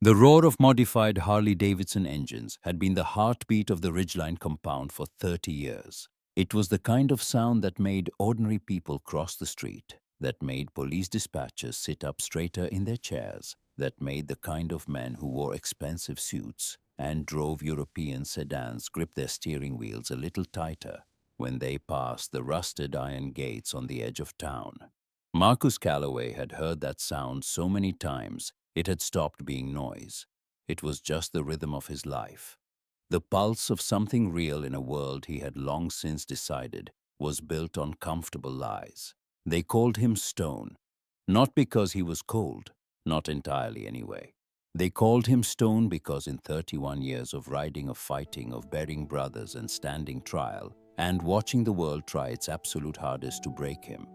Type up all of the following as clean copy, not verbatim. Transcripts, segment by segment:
The roar of modified Harley-Davidson engines had been the heartbeat of the Ridgeline compound for 30 years. It was the kind of sound that made ordinary people cross the street, that made police dispatchers sit up straighter in their chairs, that made the kind of men who wore expensive suits and drove European sedans grip their steering wheels a little tighter when they passed the rusted iron gates on the edge of town. Marcus Calloway had heard that sound so many times it had stopped being noise. It was just the rhythm of his life. The pulse of something real in a world he had long since decided was built on comfortable lies. They called him Stone, not because he was cold, not entirely anyway. They called him Stone because in 31 years of riding, of fighting, of bearing brothers and standing trial, and watching the world try its absolute hardest to break him,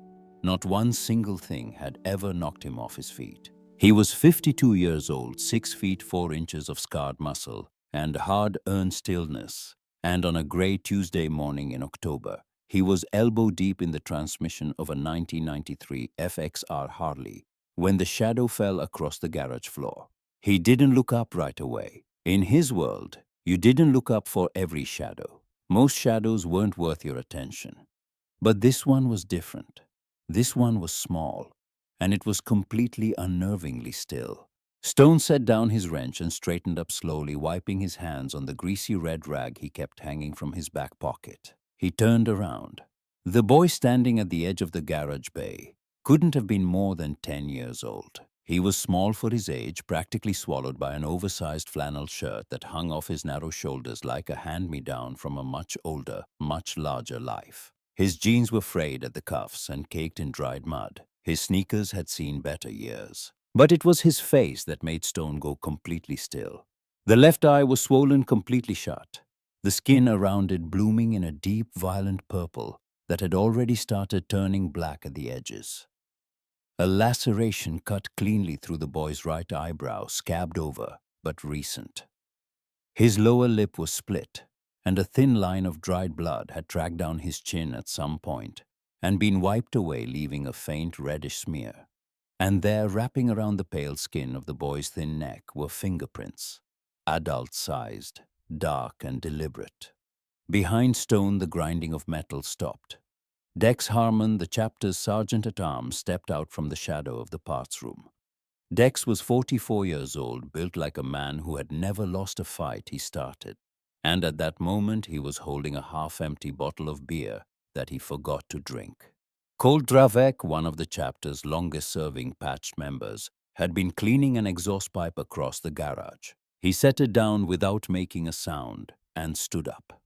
not one single thing had ever knocked him off his feet. He was 52 years old, 6 feet 4 inches of scarred muscle and hard-earned stillness, and on a grey Tuesday morning in October, he was elbow-deep in the transmission of a 1993 FXR Harley when the shadow fell across the garage floor. He didn't look up right away. In his world, you didn't look up for every shadow. Most shadows weren't worth your attention. But this one was different. This one was small, and it was completely unnervingly still. Stone set down his wrench and straightened up slowly, wiping his hands on the greasy red rag he kept hanging from his back pocket. He turned around. The boy standing at the edge of the garage bay couldn't have been more than 10 years old. He was small for his age, practically swallowed by an oversized flannel shirt that hung off his narrow shoulders like a hand-me-down from a much older, much larger life. His jeans were frayed at the cuffs and caked in dried mud. His sneakers had seen better years. But it was his face that made Stone go completely still. The left eye was swollen completely shut, the skin around it blooming in a deep, violent purple that had already started turning black at the edges. A laceration cut cleanly through the boy's right eyebrow, scabbed over, but recent. His lower lip was split, and a thin line of dried blood had tracked down his chin at some point and been wiped away, leaving a faint reddish smear. And there, wrapping around the pale skin of the boy's thin neck, were fingerprints, adult-sized, dark and deliberate. Behind Stone, the grinding of metal stopped. Dex Harmon, the chapter's sergeant-at-arms, stepped out from the shadow of the parts room. Dex was 44 years old, built like a man who had never lost a fight he started. And at that moment, he was holding a half-empty bottle of beer that he forgot to drink. Cole Dravek, one of the chapter's longest-serving patched members, had been cleaning an exhaust pipe across the garage. He set it down without making a sound and stood up.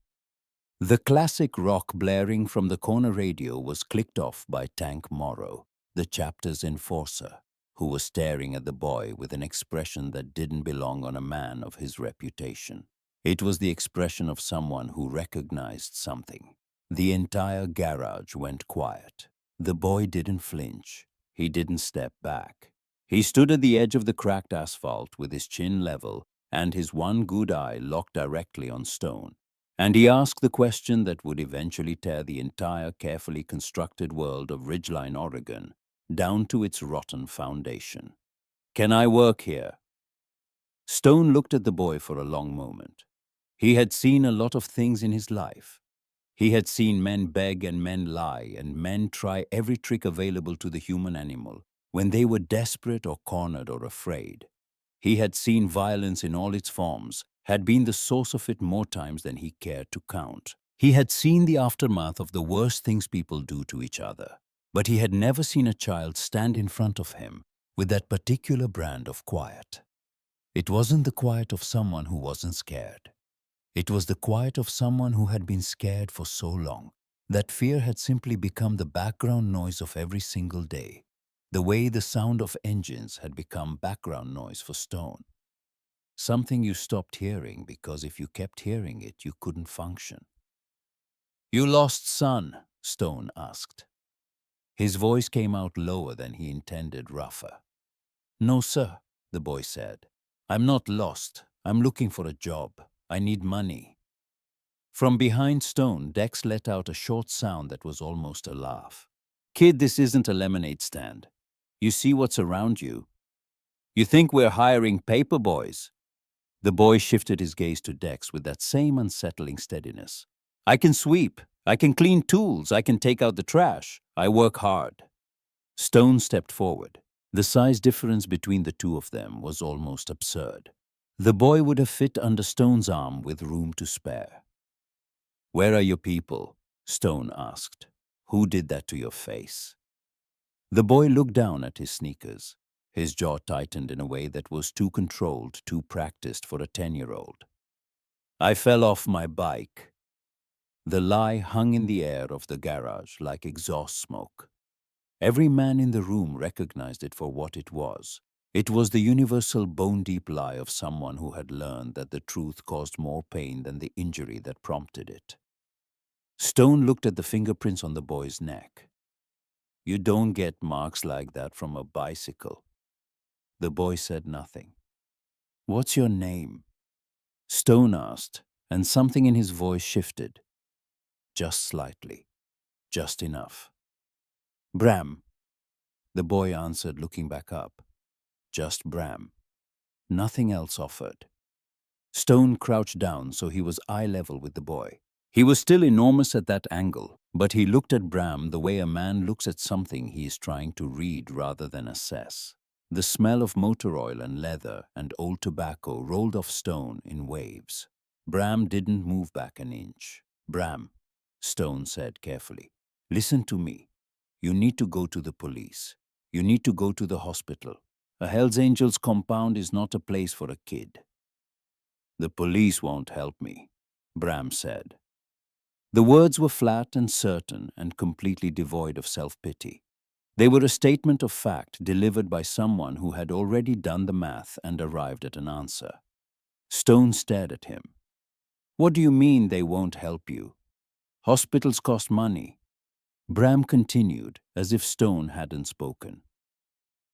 The classic rock blaring from the corner radio was clicked off by Tank Morrow, the chapter's enforcer, who was staring at the boy with an expression that didn't belong on a man of his reputation. It was the expression of someone who recognized something. The entire garage went quiet. The boy didn't flinch. He didn't step back. He stood at the edge of the cracked asphalt with his chin level and his one good eye locked directly on Stone. And he asked the question that would eventually tear the entire carefully constructed world of Ridgeline, Oregon, down to its rotten foundation. "Can I work here?" Stone looked at the boy for a long moment. He had seen a lot of things in his life. He had seen men beg and men lie and men try every trick available to the human animal when they were desperate or cornered or afraid. He had seen violence in all its forms, had been the source of it more times than he cared to count. He had seen the aftermath of the worst things people do to each other, but he had never seen a child stand in front of him with that particular brand of quiet. It wasn't the quiet of someone who wasn't scared. It was the quiet of someone who had been scared for so long that fear had simply become the background noise of every single day, the way the sound of engines had become background noise for Stone. Something you stopped hearing because if you kept hearing it, you couldn't function. "You lost son?" Stone asked. His voice came out lower than he intended, rougher. "No, sir," the boy said. "I'm not lost. I'm looking for a job. I need money." From behind Stone, Dex let out a short sound that was almost a laugh. "Kid, this isn't a lemonade stand. You see what's around you?" You think we're hiring paper boys? The boy shifted his gaze to Dex with that same unsettling steadiness. I can sweep. I can clean tools. I can take out the trash. I work hard. Stone stepped forward. The size difference between the two of them was almost absurd. The boy would have fit under Stone's arm with room to spare. Where are your people? Stone asked. Who did that to your face? The boy looked down at his sneakers. His jaw tightened in a way that was too controlled, too practiced for a 10-year-old. I fell off my bike. The lie hung in the air of the garage like exhaust smoke. Every man in the room recognized it for what it was. It was the universal bone-deep lie of someone who had learned that the truth caused more pain than the injury that prompted it. Stone looked at the fingerprints on the boy's neck. You don't get marks like that from a bicycle. The boy said nothing. What's your name? Stone asked, and something in his voice shifted. Just slightly. Just enough. Bram. The boy answered, looking back up. Just Bram. Nothing else offered. Stone crouched down so he was eye level with the boy. He was still enormous at that angle, but he looked at Bram the way a man looks at something he is trying to read rather than assess. The smell of motor oil and leather and old tobacco rolled off Stone in waves. Bram didn't move back an inch. Bram, Stone said carefully, listen to me. You need to go to the police. You need to go to the hospital. A Hells Angels compound is not a place for a kid. The police won't help me, Bram said. The words were flat and certain and completely devoid of self-pity. They were a statement of fact delivered by someone who had already done the math and arrived at an answer. Stone stared at him. What do you mean they won't help you? Hospitals cost money. Bram continued, as if Stone hadn't spoken.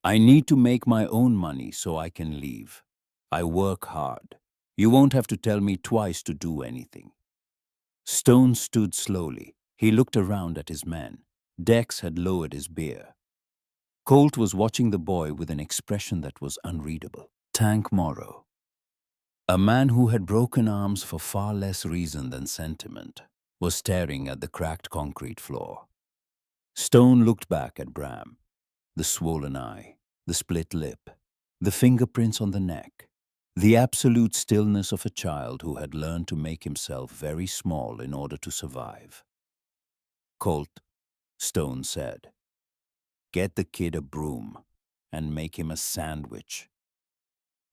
I need to make my own money so I can leave. I work hard. You won't have to tell me twice to do anything. Stone stood slowly. He looked around at his men. Dex had lowered his beer. Colt was watching the boy with an expression that was unreadable. Tank Morrow. A man who had broken arms for far less reason than sentiment was staring at the cracked concrete floor. Stone looked back at Bram. The swollen eye, the split lip, the fingerprints on the neck, the absolute stillness of a child who had learned to make himself very small in order to survive. Colt, Stone said, get the kid a broom and make him a sandwich.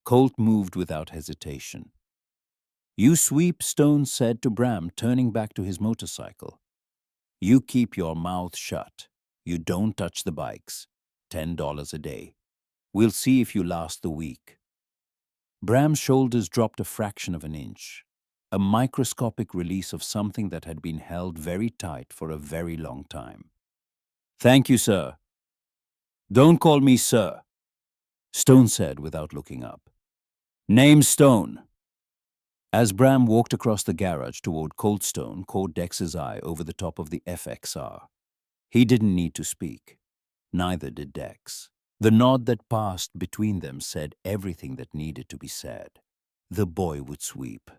Colt moved without hesitation. You sweep, Stone said to Bram, turning back to his motorcycle. You keep your mouth shut. You don't touch the bikes. $10 a day. We'll see if you last the week. Bram's shoulders dropped a fraction of an inch, a microscopic release of something that had been held very tight for a very long time. Thank you, sir. Don't call me sir, Stone said without looking up. Name's Stone. As Bram walked across the garage toward Cold Stone, caught Dex's eye over the top of the FXR. He didn't need to speak. Neither did Dex. The nod that passed between them said everything that needed to be said. The boy would sweep,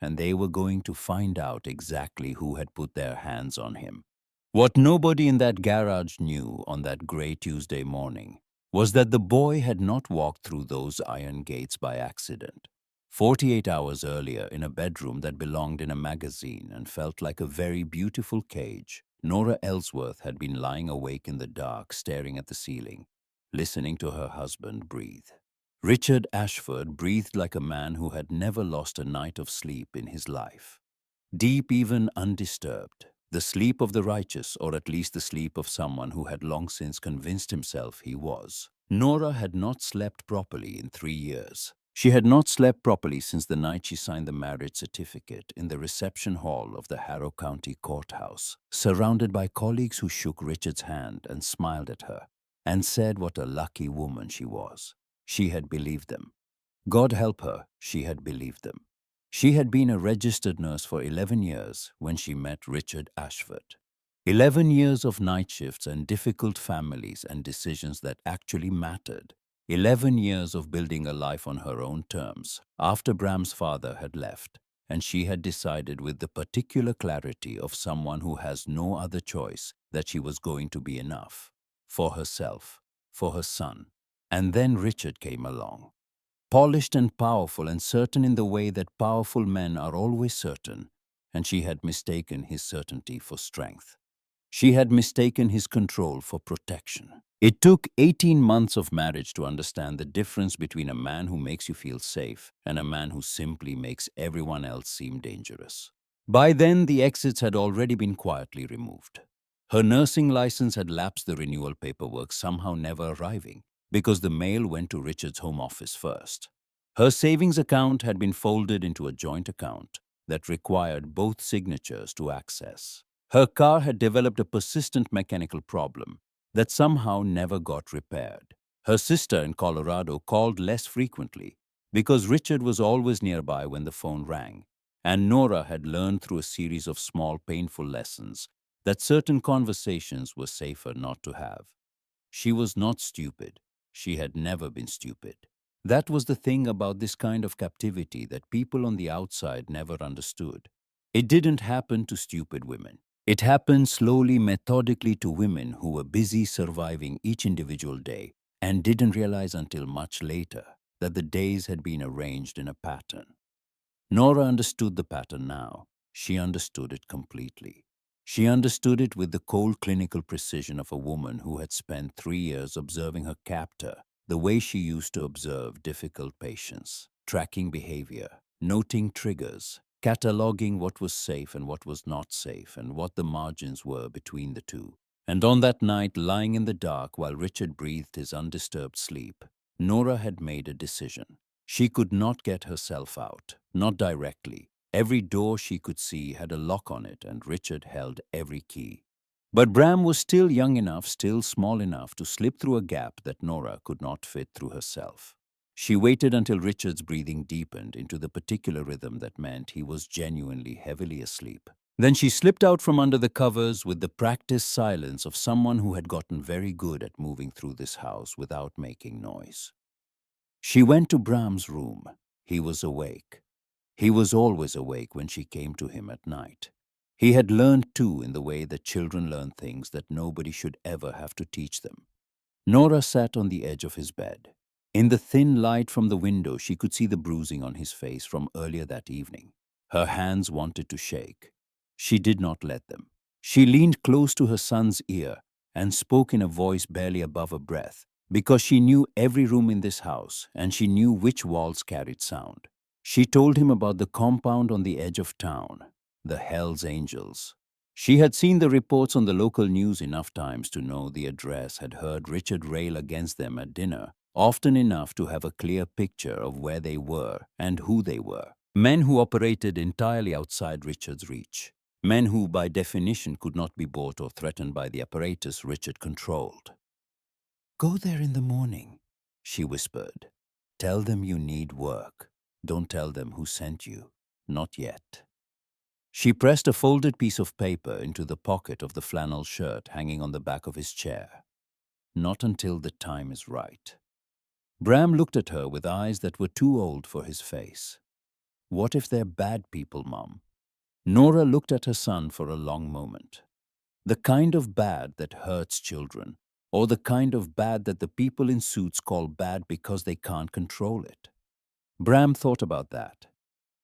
and they were going to find out exactly who had put their hands on him. What nobody in that garage knew on that gray Tuesday morning was that the boy had not walked through those iron gates by accident. 48 hours earlier, in a bedroom that belonged in a magazine and felt like a very beautiful cage, Nora Ellsworth had been lying awake in the dark, staring at the ceiling, listening to her husband breathe. Richard Ashford breathed like a man who had never lost a night of sleep in his life. Deep, even undisturbed. The sleep of the righteous, or at least the sleep of someone who had long since convinced himself he was. Nora had not slept properly in 3 years. She had not slept properly since the night she signed the marriage certificate in the reception hall of the Harrow County Courthouse, surrounded by colleagues who shook Richard's hand and smiled at her, and said what a lucky woman she was. She had believed them. God help her, she had believed them. She had been a registered nurse for 11 years when she met Richard Ashford. 11 years of night shifts and difficult families and decisions that actually mattered. 11 years of building a life on her own terms after Bram's father had left, and she had decided with the particular clarity of someone who has no other choice that she was going to be enough for herself, for her son. And then Richard came along, polished and powerful and certain in the way that powerful men are always certain, and she had mistaken his certainty for strength. She had mistaken his control for protection. It took 18 months of marriage to understand the difference between a man who makes you feel safe and a man who simply makes everyone else seem dangerous. By then, the exits had already been quietly removed. Her nursing license had lapsed, the renewal paperwork somehow never arriving because the mail went to Richard's home office first. Her savings account had been folded into a joint account that required both signatures to access. Her car had developed a persistent mechanical problem that somehow never got repaired. Her sister in Colorado called less frequently because Richard was always nearby when the phone rang, and Nora had learned through a series of small, painful lessons that certain conversations were safer not to have. She was not stupid. She had never been stupid. That was the thing about this kind of captivity that people on the outside never understood. It didn't happen to stupid women. It happened slowly, methodically to women who were busy surviving each individual day and didn't realize until much later that the days had been arranged in a pattern. Nora understood the pattern now. She understood it completely. She understood it with the cold clinical precision of a woman who had spent 3 years observing her captor the way she used to observe difficult patients, tracking behavior, noting triggers, cataloging what was safe and what was not safe and what the margins were between the two. And on that night, lying in the dark while Richard breathed his undisturbed sleep, Nora had made a decision. She could not get herself out, not directly. Every door she could see had a lock on it, and Richard held every key. But Bram was still young enough, still small enough to slip through a gap that Nora could not fit through herself. She waited until Richard's breathing deepened into the particular rhythm that meant he was genuinely heavily asleep. Then she slipped out from under the covers with the practiced silence of someone who had gotten very good at moving through this house without making noise. She went to Bram's room. He was awake. He was always awake when she came to him at night. He had learned too in the way that children learn things that nobody should ever have to teach them. Nora sat on the edge of his bed. In the thin light from the window, she could see the bruising on his face from earlier that evening. Her hands wanted to shake. She did not let them. She leaned close to her son's ear and spoke in a voice barely above her breath, because she knew every room in this house and she knew which walls carried sound. She told him about the compound on the edge of town, the Hells Angels. She had seen the reports on the local news enough times to know the address, had heard Richard rail against them at dinner, often enough to have a clear picture of where they were and who they were. Men who operated entirely outside Richard's reach. Men who, by definition, could not be bought or threatened by the apparatus Richard controlled. "Go there in the morning," she whispered. "Tell them you need work. Don't tell them who sent you. Not yet." She pressed a folded piece of paper into the pocket of the flannel shirt hanging on the back of his chair. "Not until the time is right." Bram looked at her with eyes that were too old for his face. "What if they're bad people, Mom?" Nora looked at her son for a long moment. The kind of bad that hurts children, or the kind of bad that the people in suits call bad because they can't control it. Bram thought about that.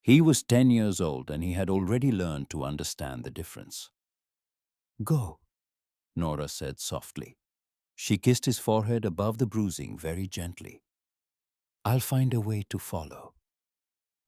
He was 10 years old and he had already learned to understand the difference. "Go," Nora said softly. She kissed his forehead above the bruising very gently. "I'll find a way to follow."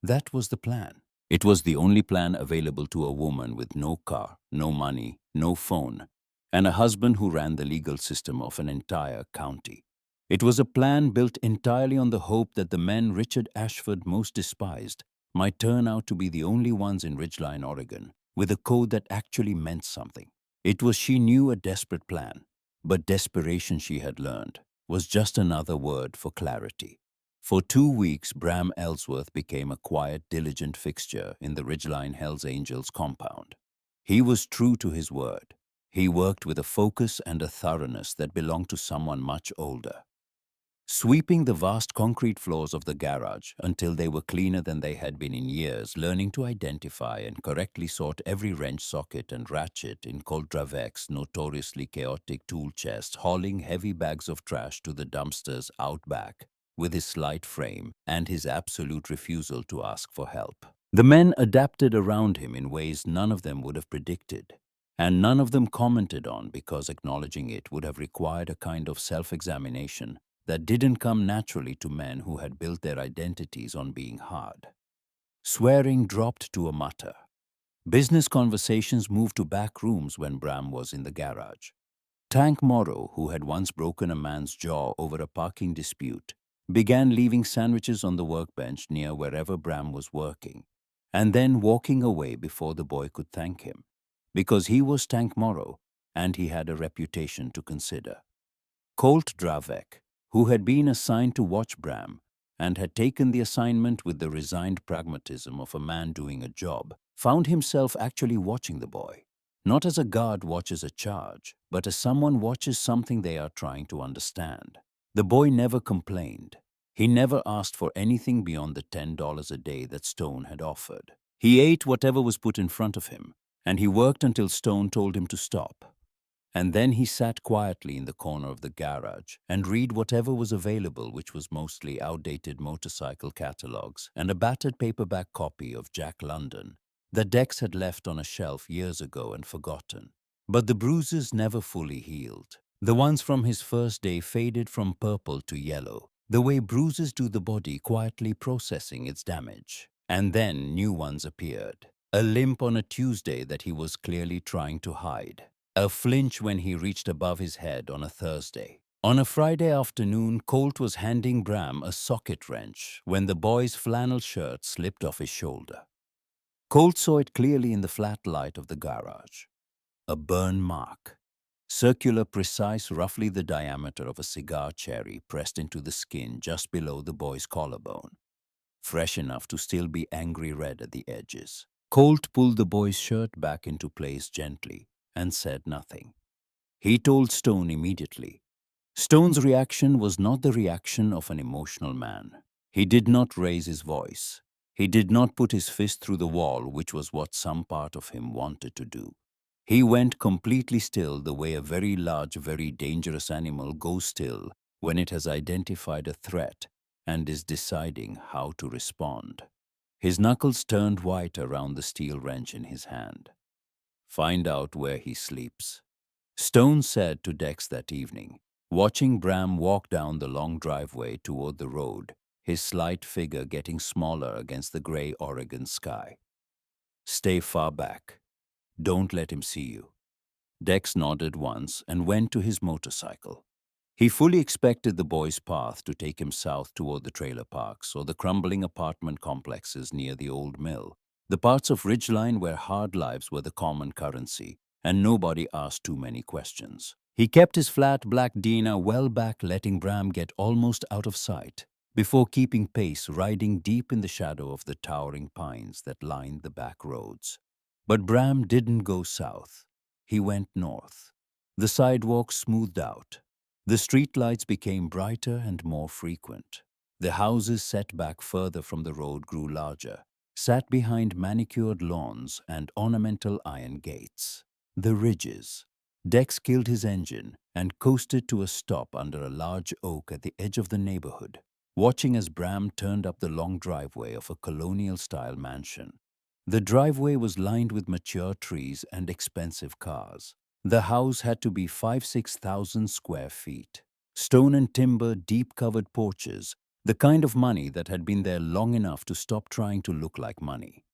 That was the plan. It was the only plan available to a woman with no car, no money, no phone, and a husband who ran the legal system of an entire county. It was a plan built entirely on the hope that the men Richard Ashford most despised might turn out to be the only ones in Ridgeline, Oregon, with a code that actually meant something. It was, she knew, a desperate plan, but desperation, she had learned, was just another word for clarity. For 2 weeks, Bram Ellsworth became a quiet, diligent fixture in the Ridgeline Hells Angels compound. He was true to his word. He worked with a focus and a thoroughness that belonged to someone much older. sweeping the vast concrete floors of the garage until they were cleaner than they had been in years, learning to identify and correctly sort every wrench socket and ratchet in Koldravek's notoriously chaotic tool chest, hauling heavy bags of trash to the dumpsters out back with his slight frame and his absolute refusal to ask for help. The men adapted around him in ways none of them would have predicted, and none of them commented on because acknowledging it would have required a kind of self-examination that didn't come naturally to men who had built their identities on being hard. Swearing dropped to a mutter. Business conversations moved to back rooms when Bram was in the garage. Tank Morrow, who had once broken a man's jaw over a parking dispute, began leaving sandwiches on the workbench near wherever Bram was working, and then walking away before the boy could thank him, because he was Tank Morrow and he had a reputation to consider. Colt Dravek, who had been assigned to watch Bram and had taken the assignment with the resigned pragmatism of a man doing a job, found himself actually watching the boy, not as a guard watches a charge, but as someone watches something they are trying to understand. The boy never complained. He never asked for anything beyond the $10 a day that Stone had offered. He ate whatever was put in front of him, and he worked until Stone told him to stop. And then he sat quietly in the corner of the garage and read whatever was available, which was mostly outdated motorcycle catalogs and a battered paperback copy of Jack London that Dex had left on a shelf years ago and forgotten. But the bruises never fully healed. The ones from his first day faded from purple to yellow, the way bruises do the body, quietly processing its damage. And then new ones appeared. A limp on a Tuesday that he was clearly trying to hide. A flinch when he reached above his head on a Thursday. On a Friday afternoon, Colt was handing Bram a socket wrench when the boy's flannel shirt slipped off his shoulder. Colt saw it clearly in the flat light of the garage. A burn mark. Circular, precise, roughly the diameter of a cigar cherry pressed into the skin just below the boy's collarbone. Fresh enough to still be angry red at the edges. Colt pulled the boy's shirt back into place gently and said nothing. He told Stone immediately. Stone's reaction was not the reaction of an emotional man. He did not raise his voice. He did not put his fist through the wall, which was what some part of him wanted to do. He went completely still, the way a very large, very dangerous animal goes still when it has identified a threat and is deciding how to respond. His knuckles turned white around the steel wrench in his hand. Find out where he sleeps, Stone said to Dex that evening, watching Bram walk down the long driveway toward the road, his slight figure getting smaller against the gray Oregon sky. Stay far back. Don't let him see you. Dex nodded once and went to his motorcycle. He fully expected the boy's path to take him south toward the trailer parks or the crumbling apartment complexes near the old mill, the parts of Ridgeline where hard lives were the common currency, and nobody asked too many questions. He kept his flat black Dina well back, letting Bram get almost out of sight, before keeping pace, riding deep in the shadow of the towering pines that lined the back roads. But Bram didn't go south. He went north. The sidewalks smoothed out. The streetlights became brighter and more frequent. The houses set back further from the road grew larger, sat behind manicured lawns and ornamental iron gates. The ridges. Dex killed his engine and coasted to a stop under a large oak at the edge of the neighborhood, watching as Bram turned up the long driveway of a colonial-style mansion. The driveway was lined with mature trees and expensive cars. The house had to be 5,000–6,000 square feet. Stone and timber, deep-covered porches, the kind of money that had been there long enough to stop trying to look like money.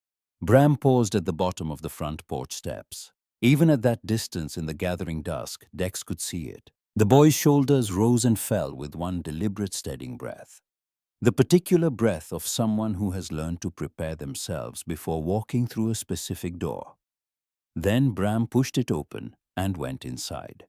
Bram paused at the bottom of the front porch steps. Even at that distance in the gathering dusk, Dex could see it. The boy's shoulders rose and fell with one deliberate steadying breath. The particular breath of someone who has learned to prepare themselves before walking through a specific door. Then Bram pushed it open and went inside.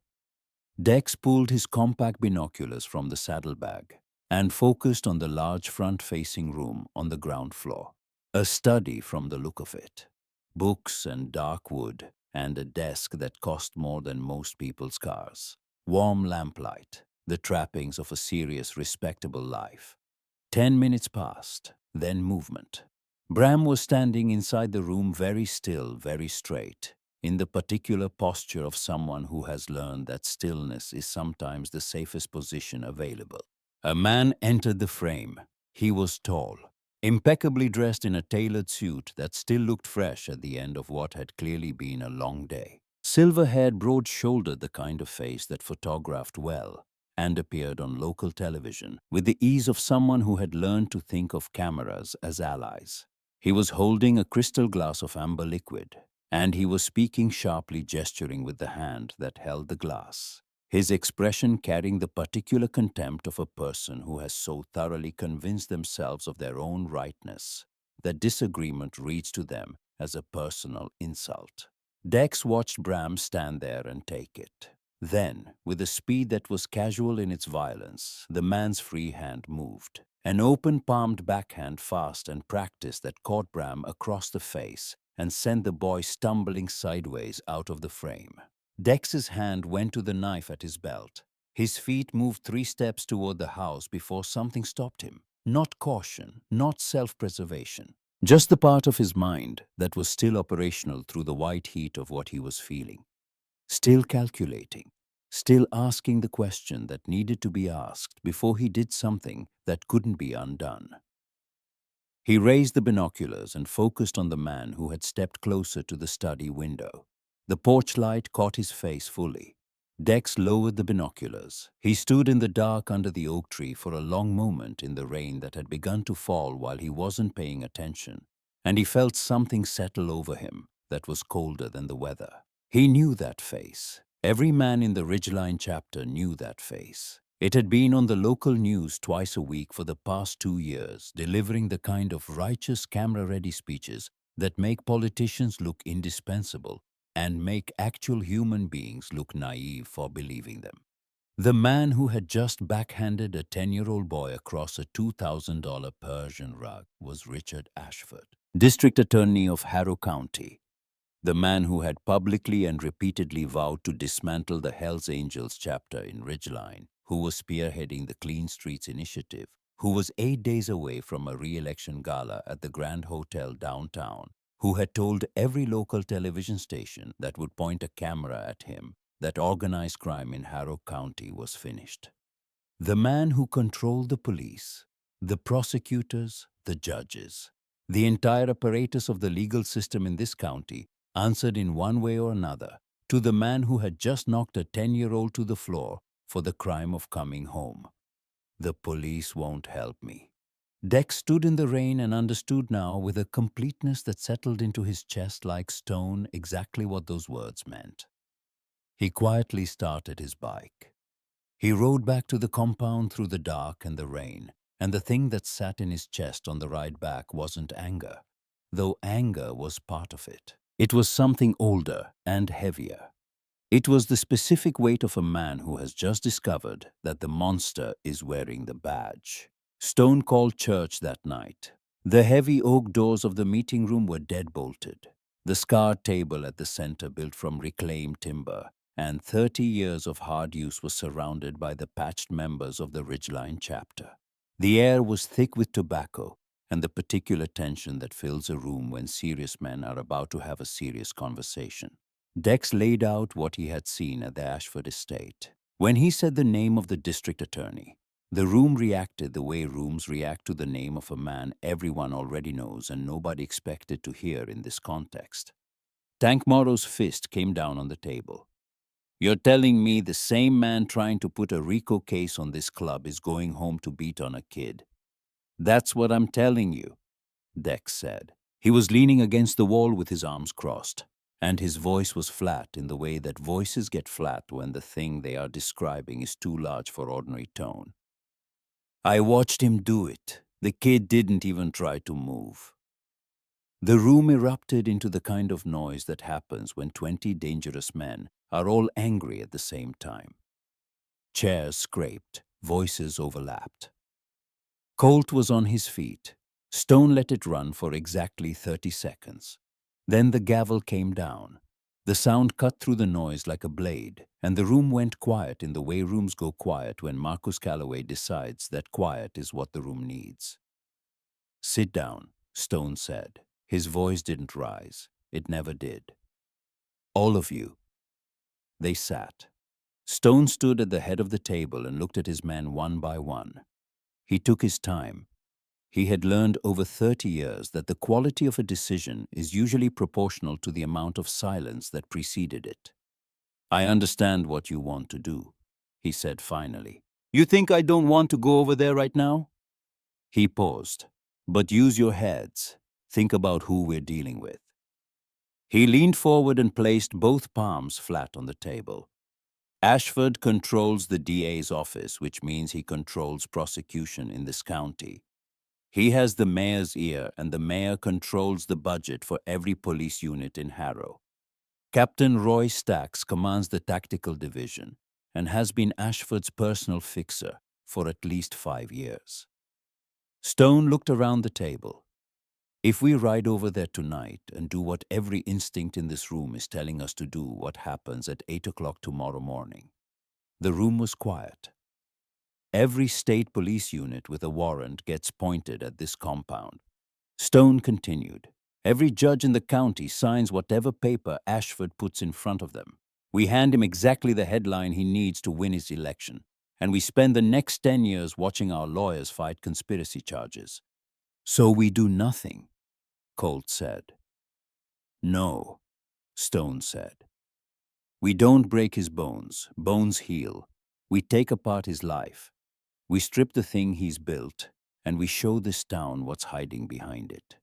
Dex pulled his compact binoculars from the saddlebag and focused on the large front-facing room on the ground floor. A study from the look of it. Books and dark wood and a desk that cost more than most people's cars. Warm lamplight. the trappings of a serious, respectable life. 10 minutes passed, then movement. Bram was standing inside the room, very still, very straight, in the particular posture of someone who has learned that stillness is sometimes the safest position available. A man entered the frame. He was tall, impeccably dressed in a tailored suit that still looked fresh at the end of what had clearly been a long day. Silver-haired, broad-shouldered, the kind of face that photographed well and appeared on local television with the ease of someone who had learned to think of cameras as allies. He was holding a crystal glass of amber liquid, and he was speaking sharply, gesturing with the hand that held the glass. His expression carrying the particular contempt of a person who has so thoroughly convinced themselves of their own rightness that disagreement reads to them as a personal insult. Dex watched Bram stand there and take it. Then, with a speed that was casual in its violence, the man's free hand moved. An open-palmed backhand, fast and practiced, that caught Bram across the face and sent the boy stumbling sideways out of the frame. Dex's hand went to the knife at his belt. His feet moved 3 steps toward the house before something stopped him. Not caution, not self-preservation. Just the part of his mind that was still operational through the white heat of what he was feeling. Still calculating. Still asking the question that needed to be asked before he did something that couldn't be undone. He raised the binoculars and focused on the man who had stepped closer to the study window. The porch light caught his face fully. Dex lowered the binoculars. He stood in the dark under the oak tree for a long moment in the rain that had begun to fall while he wasn't paying attention, and he felt something settle over him that was colder than the weather. He knew that face. Every man in the Ridgeline chapter knew that face. It had been on the local news twice a week for the past 2 years, delivering the kind of righteous, camera-ready speeches that make politicians look indispensable and make actual human beings look naive for believing them. The man who had just backhanded a 10-year-old boy across a $2,000 Persian rug was Richard Ashford, District Attorney of Harrow County. The man who had publicly and repeatedly vowed to dismantle the Hells Angels chapter in Ridgeline, who was spearheading the Clean Streets initiative, who was 8 days away from a re-election gala at the Grand Hotel downtown, who had told every local television station that would point a camera at him that organized crime in Harrow County was finished. The man who controlled the police, the prosecutors, the judges, the entire apparatus of the legal system in this county answered in one way or another to the man who had just knocked a 10-year-old to the floor for the crime of coming home. The police won't help me. Dex stood in the rain and understood now with a completeness that settled into his chest like stone exactly what those words meant. He quietly started his bike. He rode back to the compound through the dark and the rain, and the thing that sat in his chest on the ride back wasn't anger, though anger was part of it. It was something older and heavier. It was the specific weight of a man who has just discovered that the monster is wearing the badge. Stone Cold Church that night. The heavy oak doors of the meeting room were dead-bolted. The scarred table at the center, built from reclaimed timber, and 30 years of hard use, was surrounded by the patched members of the Ridgeline chapter. The air was thick with tobacco and the particular tension that fills a room when serious men are about to have a serious conversation. Dex laid out what he had seen at the Ashford estate. When he said the name of the district attorney, the room reacted the way rooms react to the name of a man everyone already knows and nobody expected to hear in this context. Tank Morrow's fist came down on the table. "You're telling me the same man trying to put a RICO case on this club is going home to beat on a kid?" "That's what I'm telling you," Dex said. He was leaning against the wall with his arms crossed, and his voice was flat in the way that voices get flat when the thing they are describing is too large for ordinary tone. "I watched him do it. The kid didn't even try to move." The room erupted into the kind of noise that happens when 20 dangerous men are all angry at the same time. Chairs scraped, voices overlapped. Colt was on his feet. Stone let it run for exactly 30 seconds. Then the gavel came down. The sound cut through the noise like a blade, and the room went quiet in the way rooms go quiet when Marcus Calloway decides that quiet is what the room needs. "Sit down," Stone said. His voice didn't rise. It never did. "All of you." They sat. Stone stood at the head of the table and looked at his men one by one. He took his time. He had learned over 30 years that the quality of a decision is usually proportional to the amount of silence that preceded it. "I understand what you want to do," he said finally. "You think I don't want to go over there right now?" He paused. "But use your heads. Think about who we're dealing with." He leaned forward and placed both palms flat on the table. "Ashford controls the DA's office, which means he controls prosecution in this county. He has the mayor's ear, and the mayor controls the budget for every police unit in Harrow. Captain Roy Stacks commands the tactical division and has been Ashford's personal fixer for at least 5 years." Stone looked around the table. "If we ride over there tonight and do what every instinct in this room is telling us to do, what happens at 8 o'clock tomorrow morning?" The room was quiet. "Every state police unit with a warrant gets pointed at this compound." Stone continued. "Every judge in the county signs whatever paper Ashford puts in front of them. We hand him exactly the headline he needs to win his election, and we spend the next 10 years watching our lawyers fight conspiracy charges." "So we do nothing," Colt said. "No," Stone said. "We don't break his bones. Bones heal. We take apart his life. We strip the thing he's built, and we show this town what's hiding behind it."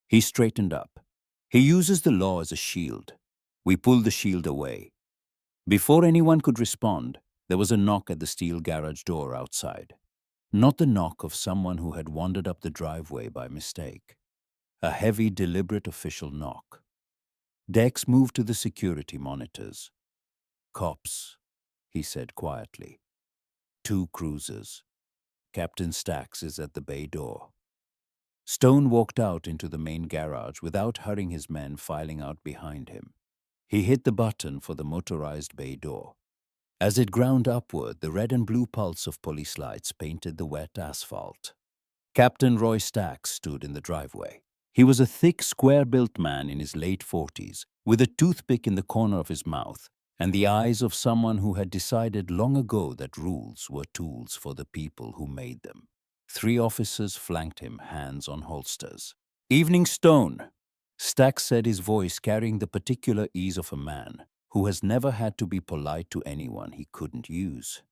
He straightened up. "He uses the law as a shield. We pull the shield away." Before anyone could respond, there was a knock at the steel garage door outside. Not the knock of someone who had wandered up the driveway by mistake. A heavy, deliberate official knock. Dex moved to the security monitors. "Cops," he said quietly. "2 cruisers. Captain Stacks is at the bay door." Stone walked out into the main garage without hurrying his men filing out behind him. He hit the button for the motorized bay door. As it ground upward, the red and blue pulse of police lights painted the wet asphalt. Captain Roy Stacks stood in the driveway. He was a thick, square-built man in his late 40s, with a toothpick in the corner of his mouth and the eyes of someone who had decided long ago that rules were tools for the people who made them. 3 officers flanked him, hands on holsters. "Evening, Stone," Stacks said, his voice carrying the particular ease of a man who has never had to be polite to anyone he couldn't use.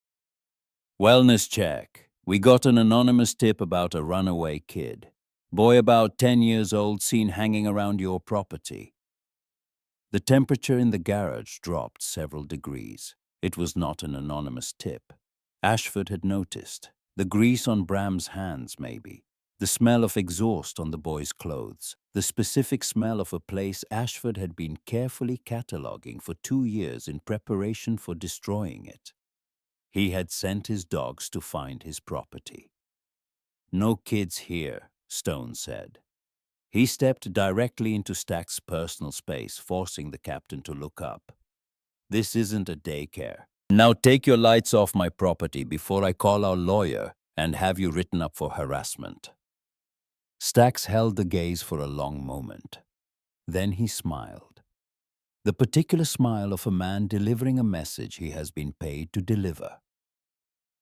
"Wellness check. We got an anonymous tip about a runaway kid. Boy about 10 years old seen hanging around your property." The temperature in the garage dropped several degrees. It was not an anonymous tip. Ashford had noticed. The grease on Bram's hands, maybe. The smell of exhaust on the boy's clothes. The specific smell of a place Ashford had been carefully cataloging for 2 years in preparation for destroying it. He had sent his dogs to find his property. "No kids here," Stone said. He stepped directly into Stack's personal space, forcing the captain to look up. "This isn't a daycare. Now take your lights off my property before I call our lawyer and have you written up for harassment." Stacks held the gaze for a long moment. Then he smiled. The particular smile of a man delivering a message he has been paid to deliver.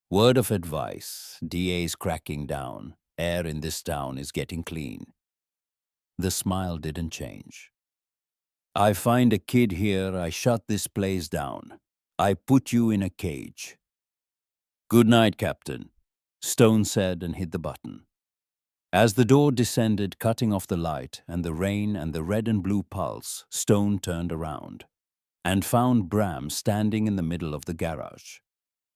"Word of advice, DA's cracking down. Air in this town is getting clean." The smile didn't change. "I find a kid here, I shut this place down. I put you in a cage." "Good night, Captain," Stone said and hit the button. As the door descended, cutting off the light and the rain and the red and blue pulse, Stone turned around and found Bram standing in the middle of the garage.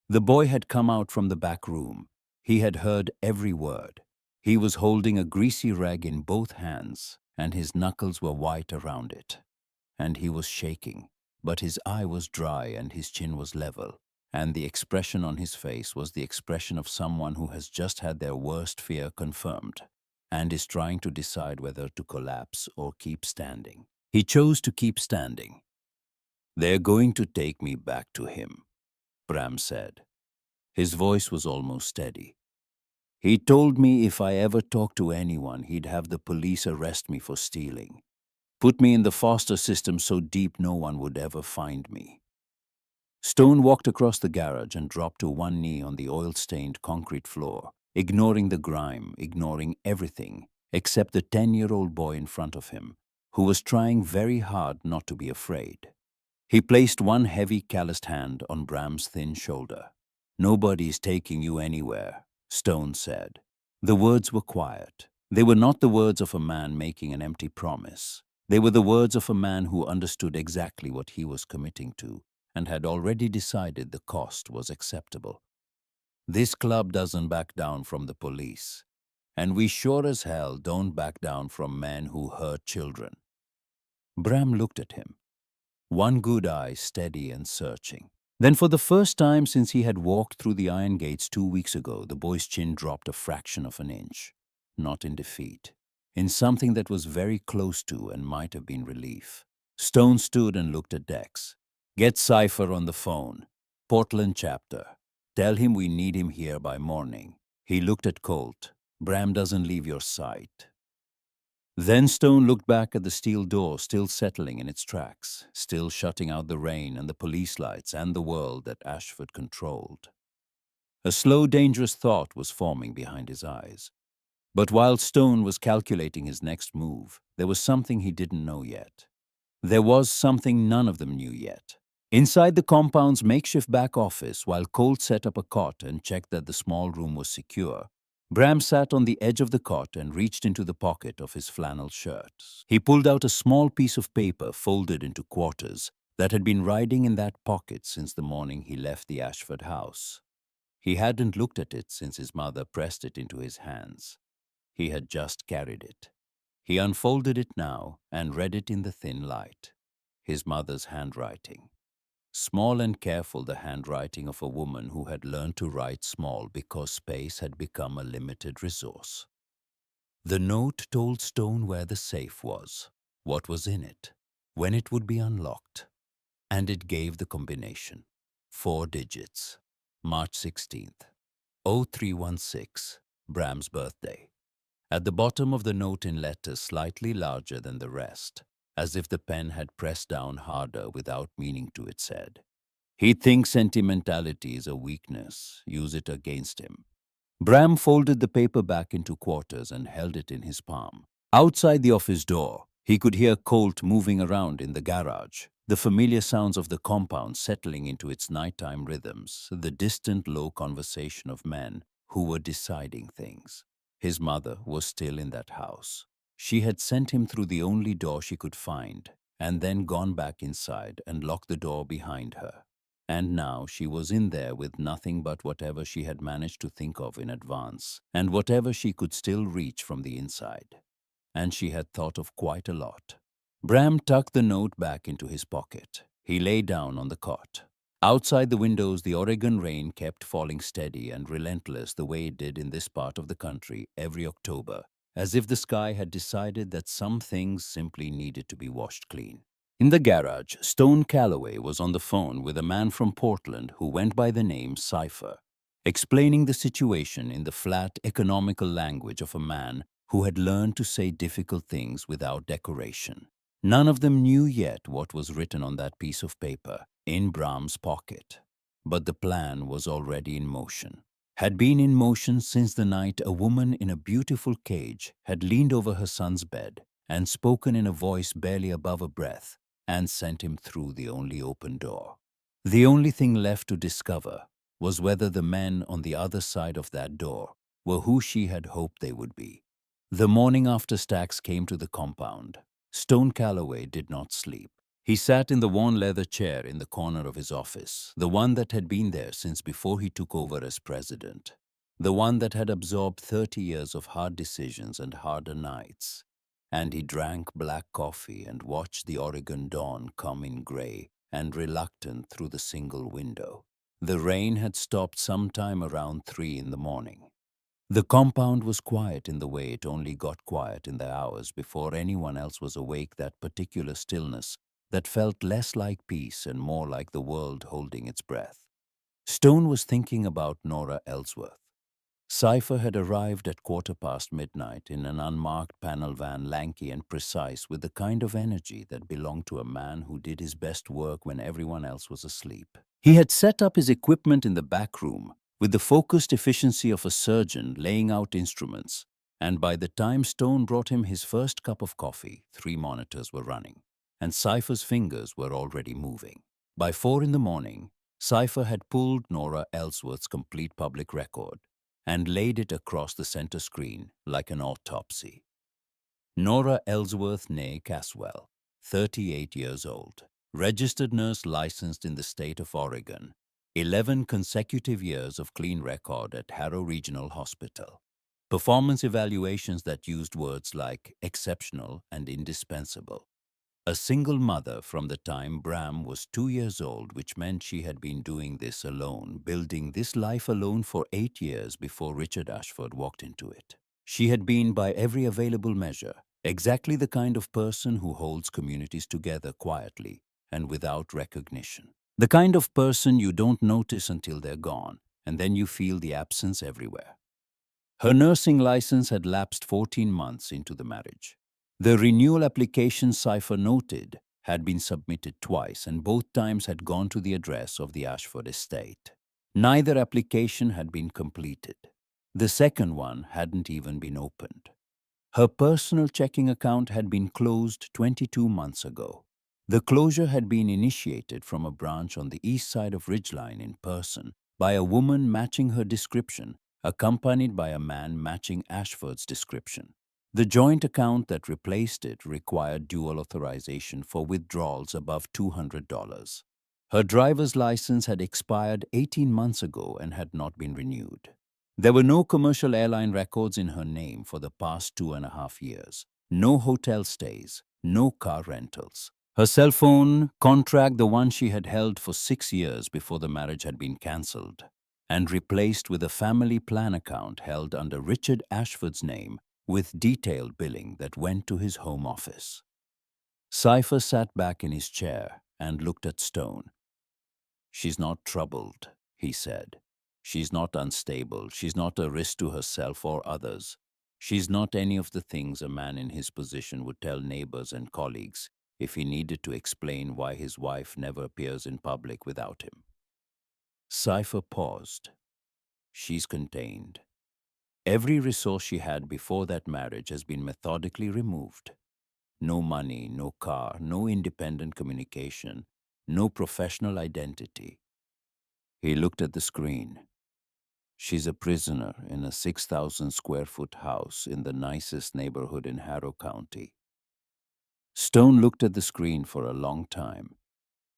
The boy had come out from the back room. He had heard every word. He was holding a greasy rag in both hands, and his knuckles were white around it. And he was shaking, but his eye was dry and his chin was level, and the expression on his face was the expression of someone who has just had their worst fear confirmed and is trying to decide whether to collapse or keep standing. He chose to keep standing. "They're going to take me back to him," Bram said. His voice was almost steady. "He told me if I ever talked to anyone, he'd have the police arrest me for stealing. Put me in the foster system so deep no one would ever find me." Stone walked across the garage and dropped to one knee on the oil-stained concrete floor, ignoring the grime, ignoring everything, except the 10-year-old boy in front of him, who was trying very hard not to be afraid. He placed one heavy, calloused hand on Bram's thin shoulder. "Nobody's taking you anywhere," Stone said. The words were quiet. They were not the words of a man making an empty promise. They were the words of a man who understood exactly what he was committing to and had already decided the cost was acceptable. "This club doesn't back down from the police, and we sure as hell don't back down from men who hurt children." Bram looked at him, one good eye steady and searching. Then for the first time since he had walked through the iron gates 2 weeks ago, the boy's chin dropped a fraction of an inch. Not in defeat. In something that was very close to and might have been relief. Stone stood and looked at Dex. "Get Cypher on the phone. Portland chapter. Tell him we need him here by morning." He looked at Colt. "Bram doesn't leave your sight." Then Stone looked back at the steel door still settling in its tracks, still shutting out the rain and the police lights and the world that Ashford controlled. A slow, dangerous thought was forming behind his eyes. But while Stone was calculating his next move, there was something he didn't know yet. There was something none of them knew yet. Inside the compound's makeshift back office, while Colt set up a cot and checked that the small room was secure, Bram sat on the edge of the cot and reached into the pocket of his flannel shirt. He pulled out a small piece of paper folded into quarters that had been riding in that pocket since the morning he left the Ashford house. He hadn't looked at it since his mother pressed it into his hands. He had just carried it. He unfolded it now and read it in the thin light. His mother's handwriting. Small and careful, the handwriting of a woman who had learned to write small because space had become a limited resource. The note told Stone where the safe was, what was in it, when it would be unlocked, and it gave the combination. 4 digits. March 16th. 0316, Bram's birthday. At the bottom of the note in letters slightly larger than the rest, as if the pen had pressed down harder without meaning to, it said, "He thinks sentimentality is a weakness. Use it against him." Bram folded the paper back into quarters and held it in his palm. Outside the office door, he could hear Colt moving around in the garage, the familiar sounds of the compound settling into its nighttime rhythms, the distant low conversation of men who were deciding things. His mother was still in that house. She had sent him through the only door she could find, and then gone back inside and locked the door behind her. And now she was in there with nothing but whatever she had managed to think of in advance, and whatever she could still reach from the inside. And she had thought of quite a lot. Bram tucked the note back into his pocket. He lay down on the cot. Outside the windows, the Oregon rain kept falling steady and relentless the way it did in this part of the country every October, as if the sky had decided that some things simply needed to be washed clean. In the garage, Stone Calloway was on the phone with a man from Portland who went by the name Cypher, explaining the situation in the flat, economical language of a man who had learned to say difficult things without decoration. None of them knew yet what was written on that piece of paper in Bram's pocket. But the plan was already in motion. Had been in motion since the night a woman in a beautiful cage had leaned over her son's bed and spoken in a voice barely above a breath and sent him through the only open door. The only thing left to discover was whether the men on the other side of that door were who she had hoped they would be. The morning after Stax came to the compound, Stone Calloway did not sleep. He sat in the worn leather chair in the corner of his office, the one that had been there since before he took over as president, the one that had absorbed 30 years of hard decisions and harder nights. And he drank black coffee and watched the Oregon dawn come in gray and reluctant through the single window. The rain had stopped sometime around 3 in the morning. The compound was quiet in the way it only got quiet in the hours before anyone else was awake. That particular stillness that felt less like peace and more like the world holding its breath. Stone was thinking about Nora Ellsworth. Cypher had arrived at midnight in an unmarked panel van, lanky and precise, with the kind of energy that belonged to a man who did his best work when everyone else was asleep. He had set up his equipment in the back room with the focused efficiency of a surgeon laying out instruments, and by the time Stone brought him his first cup of coffee, 3 monitors were running, and Cypher's fingers were already moving. By 4 in the morning, Cypher had pulled Nora Ellsworth's complete public record and laid it across the center screen like an autopsy. Nora Ellsworth née Caswell, 38 years old, registered nurse licensed in the state of Oregon, 11 consecutive years of clean record at Harrow Regional Hospital. Performance evaluations that used words like exceptional and indispensable. A single mother from the time Bram was 2 years old, which meant she had been doing this alone, building this life alone for 8 years before Richard Ashford walked into it. She had been, by every available measure, exactly the kind of person who holds communities together quietly and without recognition. The kind of person you don't notice until they're gone, and then you feel the absence everywhere. Her nursing license had lapsed 14 months into the marriage. The renewal application, Cypher noted, had been submitted twice, and both times had gone to the address of the Ashford estate. Neither application had been completed. The second one hadn't even been opened. Her personal checking account had been closed 22 months ago. The closure had been initiated from a branch on the east side of Ridgeline in person by a woman matching her description, accompanied by a man matching Ashford's description. The joint account that replaced it required dual authorization for withdrawals above $200. Her driver's license had expired 18 months ago and had not been renewed. There were no commercial airline records in her name for the past 2.5 years. No hotel stays, no car rentals. Her cell phone contract, the one she had held for 6 years before the marriage, had been cancelled and replaced with a family plan account held under Richard Ashford's name with detailed billing that went to his home office. Cypher sat back in his chair and looked at Stone. "She's not troubled," he said. "She's not unstable. She's not a risk to herself or others. She's not any of the things a man in his position would tell neighbors and colleagues if he needed to explain why his wife never appears in public without him." Cypher paused. "She's contained. Every resource she had before that marriage has been methodically removed. No money, no car, no independent communication, no professional identity." He looked at the screen. "She's a prisoner in a 6,000 square foot house in the nicest neighborhood in Harrow County." Stone looked at the screen for a long time.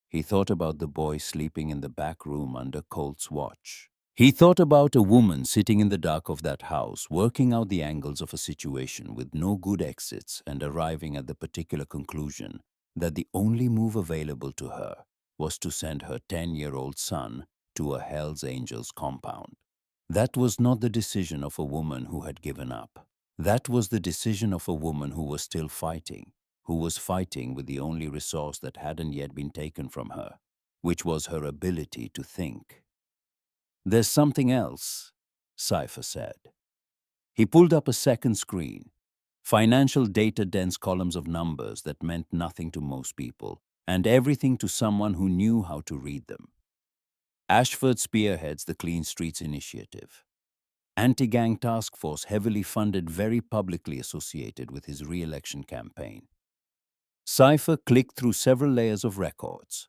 He thought about the boy sleeping in the back room under Colt's watch. He thought about a woman sitting in the dark of that house, working out the angles of a situation with no good exits and arriving at the particular conclusion that the only move available to her was to send her 10-year-old son to a Hells Angels compound. That was not the decision of a woman who had given up. That was the decision of a woman who was still fighting, who was fighting with the only resource that hadn't yet been taken from her, which was her ability to think. "There's something else," Cypher said. He pulled up a second screen. Financial data-dense columns of numbers that meant nothing to most people, and everything to someone who knew how to read them. Ashford spearheads the Clean Streets Initiative. Anti-gang task force heavily funded, very publicly associated with his re-election campaign. Cypher clicked through several layers of records.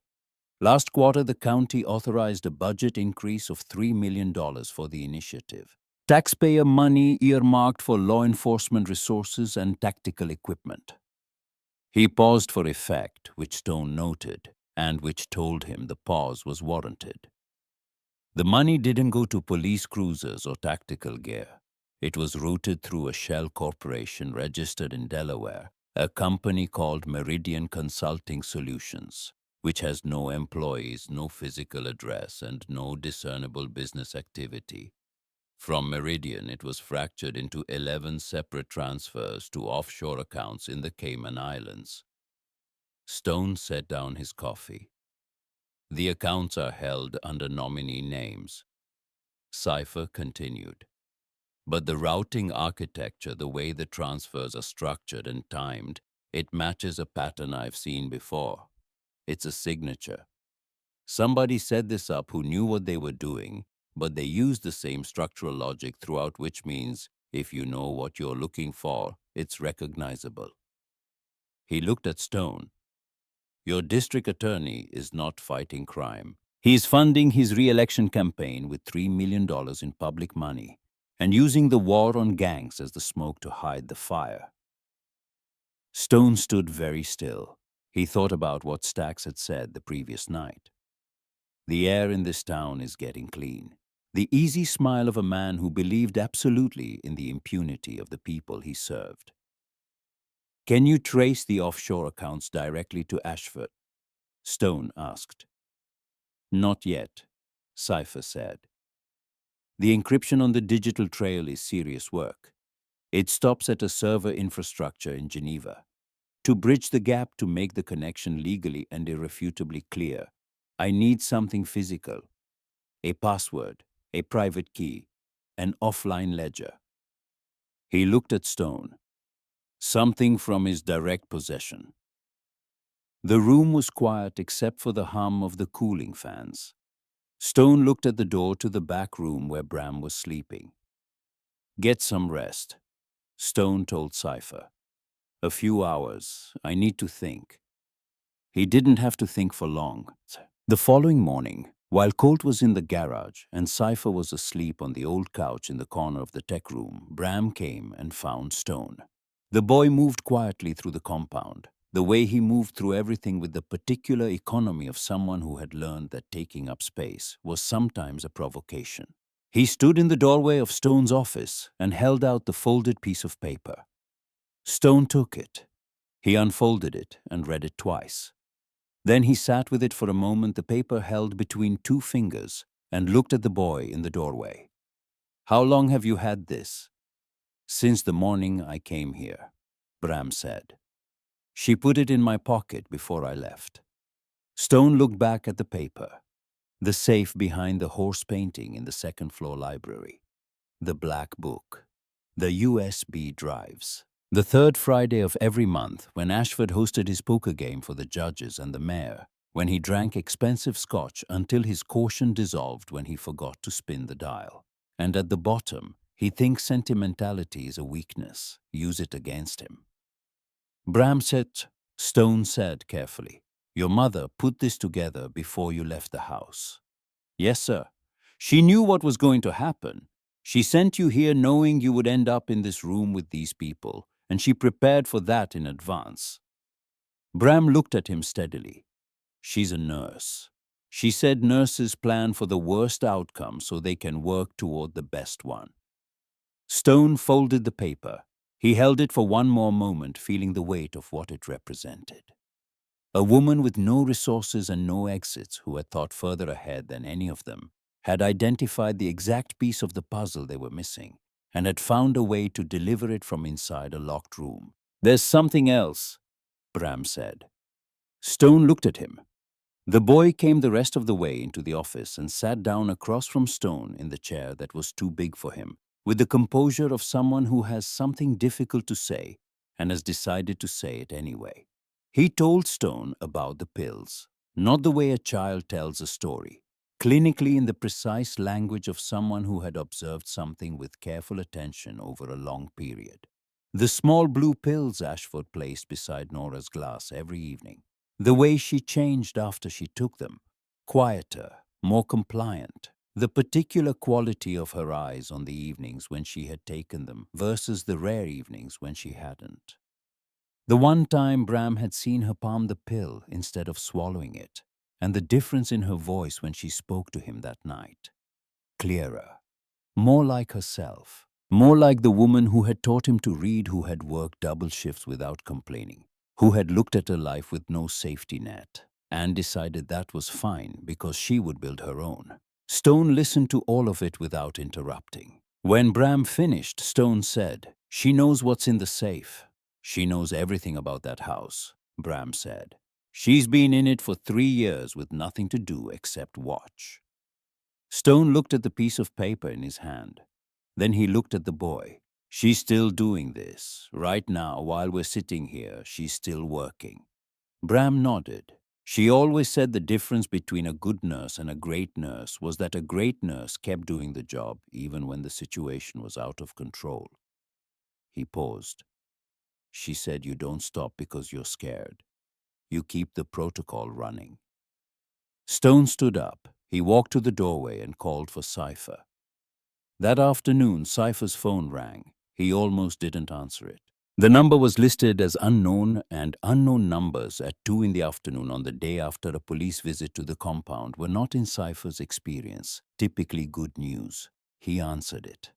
Last quarter, the county authorized a budget increase of $3 million for the initiative. Taxpayer money earmarked for law enforcement resources and tactical equipment. He paused for effect, which Stone noted, and which told him the pause was warranted. The money didn't go to police cruisers or tactical gear. It was routed through a shell corporation registered in Delaware, a company called Meridian Consulting Solutions, which has no employees, no physical address, and no discernible business activity. From Meridian, it was fractured into 11 separate transfers to offshore accounts in the Cayman Islands. Stone set down his coffee. The accounts are held under nominee names. Cipher continued. But the routing architecture, the way the transfers are structured and timed, it matches a pattern I've seen before. It's a signature. Somebody set this up who knew what they were doing, but they used the same structural logic throughout, which means if you know what you're looking for, it's recognizable. He looked at Stone. Your district attorney is not fighting crime. He is funding his re-election campaign with $3 million in public money and using the war on gangs as the smoke to hide the fire. Stone stood very still. He thought about what Stax had said the previous night. The air in this town is getting clean. The easy smile of a man who believed absolutely in the impunity of the people he served. Can you trace the offshore accounts directly to Ashford? Stone asked. Not yet, Cipher said. The encryption on the digital trail is serious work. It stops at a server infrastructure in Geneva. To bridge the gap to make the connection legally and irrefutably clear, I need something physical. A password, a private key, an offline ledger. He looked at Stone. Something from his direct possession. The room was quiet except for the hum of the cooling fans. Stone looked at the door to the back room where Bram was sleeping. Get some rest, Stone told Cipher. A few hours. I need to think. He didn't have to think for long. The following morning, while Colt was in the garage and Cipher was asleep on the old couch in the corner of the tech room, Bram came and found Stone. The boy moved quietly through the compound, the way he moved through everything with the particular economy of someone who had learned that taking up space was sometimes a provocation. He stood in the doorway of Stone's office and held out the folded piece of paper. Stone took it. He unfolded it and read it twice. Then he sat with it for a moment, the paper held between two fingers, and looked at the boy in the doorway. How long have you had this? Since the morning I came here, Bram said. She put it in my pocket before I left. Stone looked back at the paper. The safe behind the horse painting in the second-floor library. The black book. The USB drives. The third Friday of every month, when Ashford hosted his poker game for the judges and the mayor, when he drank expensive scotch until his caution dissolved when he forgot to spin the dial. And at the bottom, he thinks sentimentality is a weakness. Use it against him. Bram said, Stone said carefully, your mother put this together before you left the house. Yes, sir. She knew what was going to happen. She sent you here knowing you would end up in this room with these people, and she prepared for that in advance. Bram looked at him steadily. She's a nurse. She said nurses plan for the worst outcome so they can work toward the best one. Stone folded the paper. He held it for one more moment, feeling the weight of what it represented. A woman with no resources and no exits, who had thought further ahead than any of them, had identified the exact piece of the puzzle they were missing, and had found a way to deliver it from inside a locked room. There's something else, Bram said. Stone looked at him. The boy came the rest of the way into the office and sat down across from Stone in the chair that was too big for him, with the composure of someone who has something difficult to say and has decided to say it anyway. He told Stone about the pills, not the way a child tells a story, clinically in the precise language of someone who had observed something with careful attention over a long period. The small blue pills Ashford placed beside Nora's glass every evening. The way she changed after she took them, quieter, more compliant. The particular quality of her eyes on the evenings when she had taken them versus the rare evenings when she hadn't. The one time Bram had seen her palm the pill instead of swallowing it, and the difference in her voice when she spoke to him that night. Clearer, more like herself, more like the woman who had taught him to read, who had worked double shifts without complaining, who had looked at her life with no safety net, and decided that was fine because she would build her own. Stone listened to all of it without interrupting. When Bram finished, Stone said, she knows what's in the safe. She knows everything about that house, Bram said. She's been in it for 3 years with nothing to do except watch. Stone looked at the piece of paper in his hand. Then he looked at the boy. She's still doing this. Right now, while we're sitting here, she's still working. Bram nodded. She always said the difference between a good nurse and a great nurse was that a great nurse kept doing the job even when the situation was out of control. He paused. She said you don't stop because you're scared. You keep the protocol running. Stone stood up. He walked to the doorway and called for Cypher. That afternoon, Cypher's phone rang. He almost didn't answer it. The number was listed as unknown, and unknown numbers at 2 in the afternoon on the day after a police visit to the compound were not in Cypher's experience typically good news. He answered it.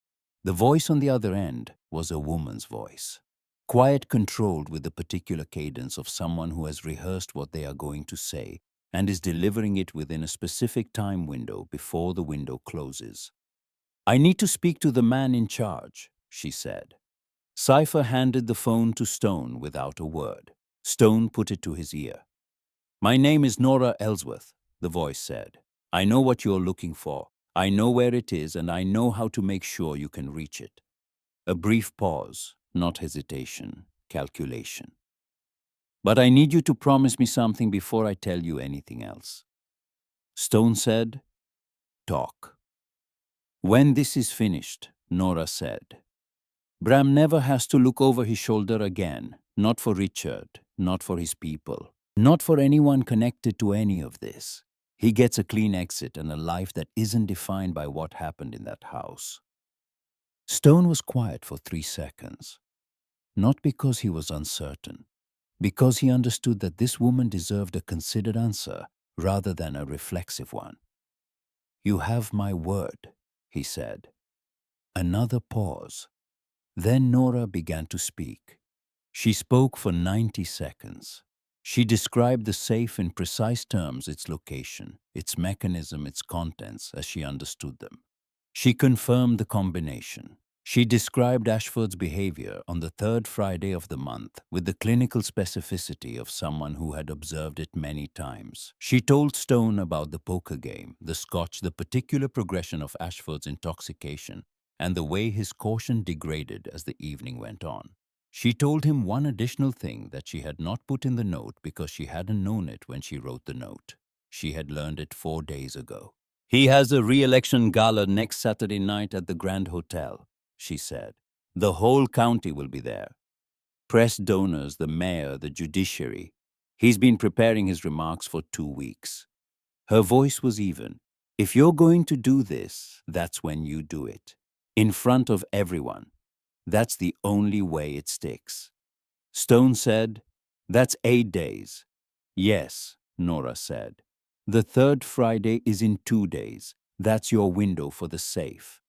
The voice on the other end was a woman's voice. Quiet, controlled with the particular cadence of someone who has rehearsed what they are going to say and is delivering it within a specific time window before the window closes. "I need to speak to the man in charge," she said. Cypher handed the phone to Stone without a word. Stone put it to his ear. "My name is Nora Ellsworth," the voice said. "I know what you're looking for. I know where it is, and I know how to make sure you can reach it." A brief pause, not hesitation, calculation. "But I need you to promise me something before I tell you anything else." Stone said, "Talk." "When this is finished," Nora said, "Bram never has to look over his shoulder again, not for Richard, not for his people, not for anyone connected to any of this. He gets a clean exit and a life that isn't defined by what happened in that house." Stone was quiet for 3 seconds, not because he was uncertain, because he understood that this woman deserved a considered answer rather than a reflexive one. "You have my word," he said. Another pause. Then Nora began to speak. She spoke for 90 seconds. She described the safe in precise terms, its location, its mechanism, its contents, as she understood them. She confirmed the combination. She described Ashford's behavior on the third Friday of the month with the clinical specificity of someone who had observed it many times. She told Stone about the poker game, the scotch, the particular progression of Ashford's intoxication, and the way his caution degraded as the evening went on. She told him one additional thing that she had not put in the note because she hadn't known it when she wrote the note. She had learned it 4 days ago. "He has a re-election gala next Saturday night at the Grand Hotel," she said. "The whole county will be there. Press donors, the mayor, the judiciary. He's been preparing his remarks for 2 weeks." Her voice was even. "If you're going to do this, that's when you do it. In front of everyone. That's the only way it sticks." Stone said, "That's 8 days." "Yes," Nora said. "The third Friday is in 2 days. That's your window for the safe."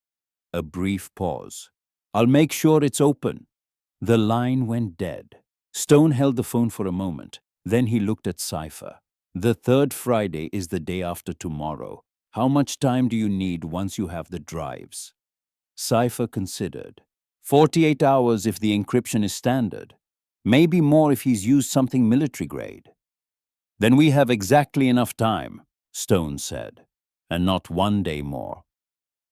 A brief pause. "I'll make sure it's open." The line went dead. Stone held the phone for a moment. Then he looked at Cypher. "The third Friday is the day after tomorrow. How much time do you need once you have the drives?" Cypher considered. 48 hours if the encryption is standard. Maybe more if he's used something military grade. "Then we have exactly enough time," Stone said, "and not 1 day more."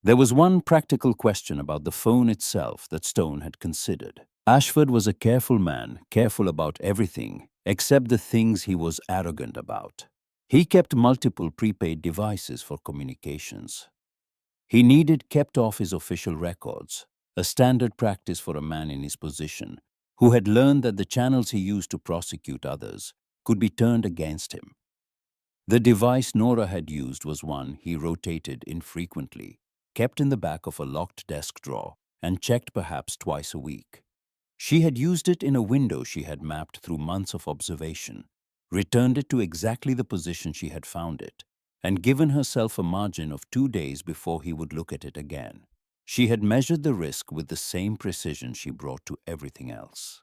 There was one practical question about the phone itself that Stone had considered. Ashford was a careful man, careful about everything, except the things he was arrogant about. He kept multiple prepaid devices for communications. He needed kept off his official records, a standard practice for a man in his position, who had learned that the channels he used to prosecute others could be turned against him. The device Nora had used was one he rotated infrequently, kept in the back of a locked desk drawer, and checked perhaps twice a week. She had used it in a window she had mapped through months of observation, returned it to exactly the position she had found it, and given herself a margin of 2 days before he would look at it again. She had measured the risk with the same precision she brought to everything else.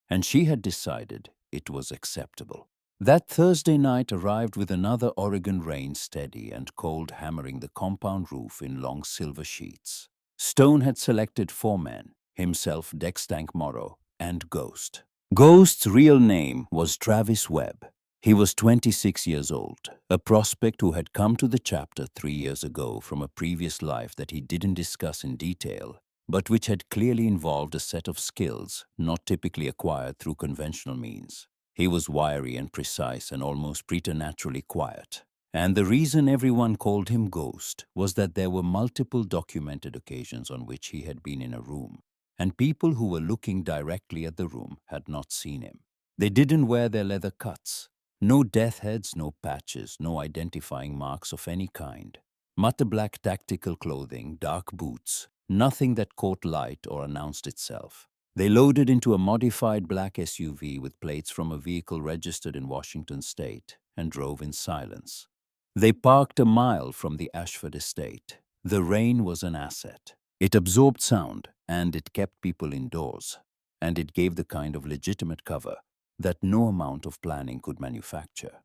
And she had decided it was acceptable. That Thursday night arrived with another Oregon rain, steady and cold, hammering the compound roof in long silver sheets. Stone had selected 4 men, himself, Dextank Morrow, and Ghost. Ghost's real name was Travis Webb. He was 26 years old, a prospect who had come to the chapter 3 years ago from a previous life that he didn't discuss in detail, but which had clearly involved a set of skills not typically acquired through conventional means. He was wiry and precise and almost preternaturally quiet. And the reason everyone called him Ghost was that there were multiple documented occasions on which he had been in a room, and people who were looking directly at the room had not seen him. They didn't wear their leather cuts. No death heads, no patches, no identifying marks of any kind. Matte black tactical clothing, dark boots, nothing that caught light or announced itself. They loaded into a modified black SUV with plates from a vehicle registered in Washington state and drove in silence. They parked a mile from the Ashford estate. The rain was an asset. It absorbed sound and it kept people indoors. And it gave the kind of legitimate cover that no amount of planning could manufacture.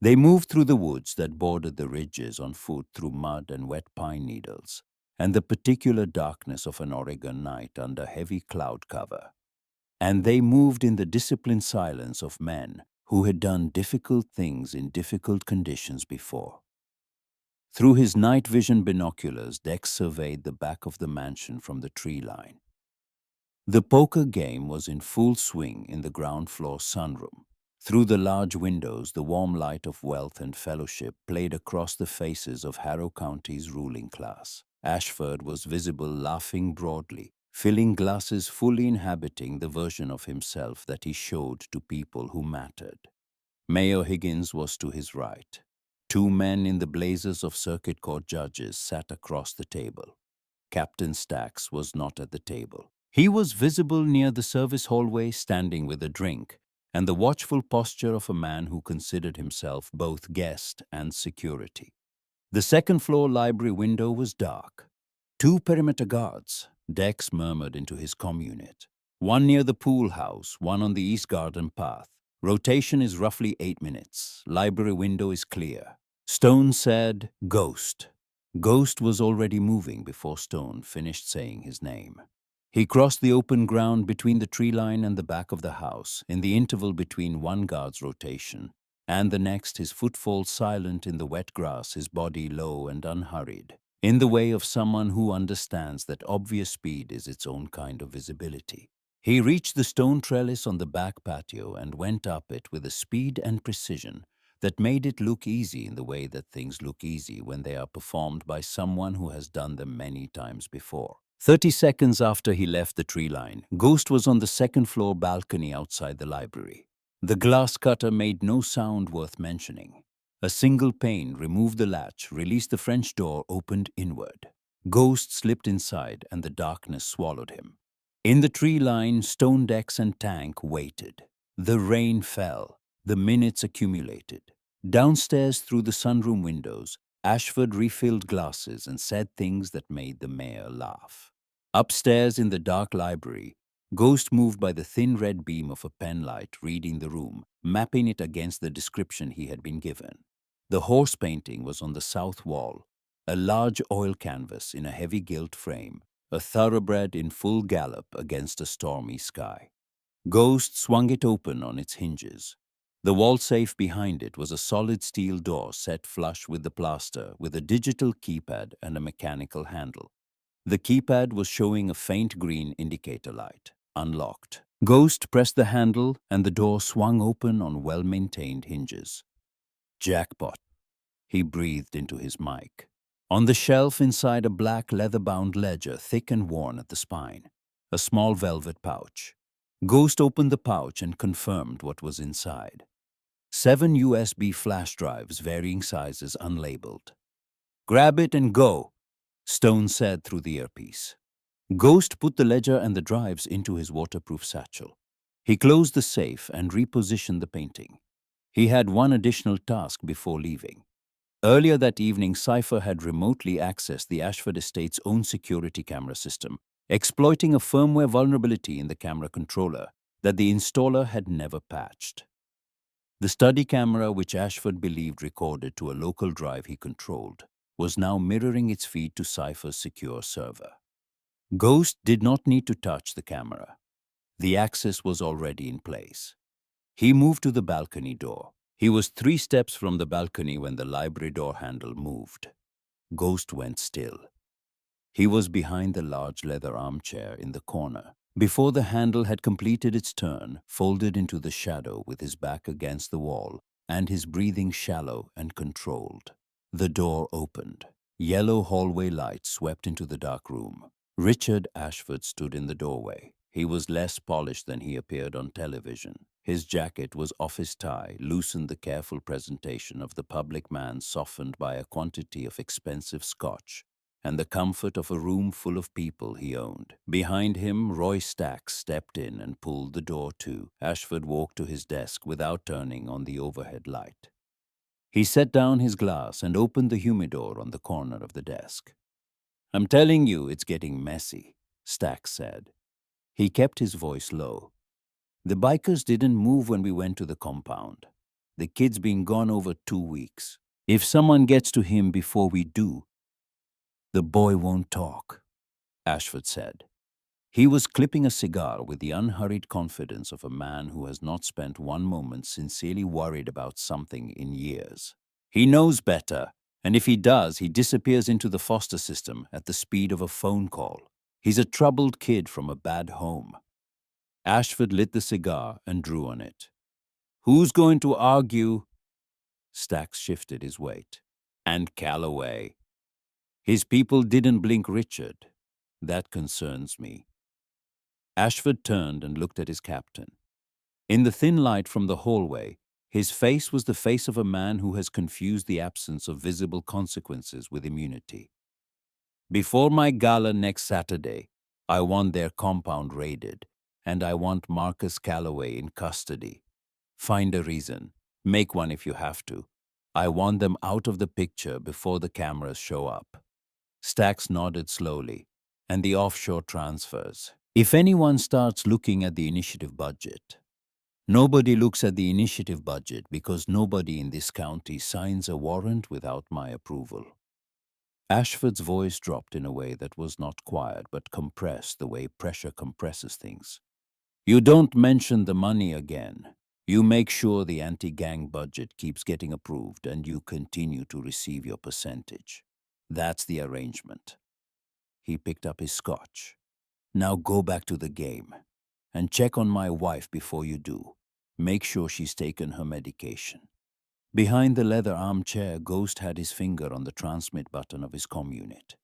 They moved through the woods that bordered the ridges on foot through mud and wet pine needles, and the particular darkness of an Oregon night under heavy cloud cover. And they moved in the disciplined silence of men who had done difficult things in difficult conditions before. Through his night vision binoculars, Dex surveyed the back of the mansion from the tree line. The poker game was in full swing in the ground floor sunroom. Through the large windows, the warm light of wealth and fellowship played across the faces of Harrow County's ruling class. Ashford was visible, laughing broadly, filling glasses, fully inhabiting the version of himself that he showed to people who mattered. Mayor Higgins was to his right. Two men in the blazers of circuit court judges sat across the table. Captain Stacks was not at the table. He was visible near the service hallway, standing with a drink, and the watchful posture of a man who considered himself both guest and security. The second-floor library window was dark. Two perimeter guards, Dex murmured into his community. One near the pool house, one on the east garden path. Rotation is roughly 8 minutes. Library window is clear. Stone said, "Ghost." Ghost was already moving before Stone finished saying his name. He crossed the open ground between the tree line and the back of the house, in the interval between one guard's rotation and the next, his footfall silent in the wet grass, his body low and unhurried, in the way of someone who understands that obvious speed is its own kind of visibility. He reached the stone trellis on the back patio and went up it with a speed and precision that made it look easy in the way that things look easy when they are performed by someone who has done them many times before. 30 seconds after he left the tree line, Ghost was on the second-floor balcony outside the library. The glass cutter made no sound worth mentioning. A single pane removed the latch, released the French door, opened inward. Ghost slipped inside and the darkness swallowed him. In the tree line, Stone, Dex and Tank waited. The rain fell. The minutes accumulated. Downstairs through the sunroom windows, Ashford refilled glasses and said things that made the mayor laugh. Upstairs in the dark library, Ghost moved by the thin red beam of a penlight, reading the room, mapping it against the description he had been given. The horse painting was on the south wall, a large oil canvas in a heavy gilt frame, a thoroughbred in full gallop against a stormy sky. Ghost swung it open on its hinges. The wall safe behind it was a solid steel door set flush with the plaster, with a digital keypad and a mechanical handle. The keypad was showing a faint green indicator light. Unlocked. Ghost pressed the handle and the door swung open on well-maintained hinges. Jackpot, he breathed into his mic. On the shelf inside a black leather-bound ledger, thick and worn at the spine, a small velvet pouch. Ghost opened the pouch and confirmed what was inside. 7 USB flash drives, varying sizes, unlabeled. "Grab it and go," Stone said through the earpiece. Ghost put the ledger and the drives into his waterproof satchel. He closed the safe and repositioned the painting. He had one additional task before leaving. Earlier that evening, Cypher had remotely accessed the Ashford estate's own security camera system, exploiting a firmware vulnerability in the camera controller that the installer had never patched. The study camera, which Ashford believed recorded to a local drive he controlled, was now mirroring its feed to Cypher's secure server. Ghost did not need to touch the camera. The access was already in place. He moved to the balcony door. He was 3 steps from the balcony when the library door handle moved. Ghost went still. He was behind the large leather armchair in the corner. Before the handle had completed its turn, folded into the shadow with his back against the wall and his breathing shallow and controlled. The door opened. Yellow hallway light swept into the dark room. Richard Ashford stood in the doorway. He was less polished than he appeared on television. His jacket was office tie, loosened the careful presentation of the public man softened by a quantity of expensive scotch and the comfort of a room full of people he owned. Behind him, Roy Stacks stepped in and pulled the door to. Ashford walked to his desk without turning on the overhead light. He set down his glass and opened the humidor on the corner of the desk. "I'm telling you, it's getting messy," Stacks said. He kept his voice low. "The bikers didn't move when we went to the compound. The kid's been gone over 2 weeks. If someone gets to him before we do, the boy won't talk," Ashford said. He was clipping a cigar with the unhurried confidence of a man who has not spent one moment sincerely worried about something in years. "He knows better, and if he does, he disappears into the foster system at the speed of a phone call. He's a troubled kid from a bad home." Ashford lit the cigar and drew on it. "Who's going to argue?" Stacks shifted his weight. "And Calloway. His people didn't blink Richard. That concerns me." Ashford turned and looked at his captain. In the thin light from the hallway, his face was the face of a man who has confused the absence of visible consequences with immunity. "Before my gala next Saturday, I want their compound raided, and I want Marcus Calloway in custody. Find a reason. Make one if you have to. I want them out of the picture before the cameras show up." Stacks nodded slowly. "And the offshore transfers. If anyone starts looking at the initiative budget." "Nobody looks at the initiative budget because nobody in this county signs a warrant without my approval." Ashford's voice dropped in a way that was not quiet but compressed the way pressure compresses things. "You don't mention the money again. You make sure the anti-gang budget keeps getting approved and you continue to receive your percentage. That's the arrangement." He picked up his scotch. "Now go back to the game. And check on my wife before you do. Make sure she's taken her medication." Behind the leather armchair, Ghost had his finger on the transmit button of his comm unit.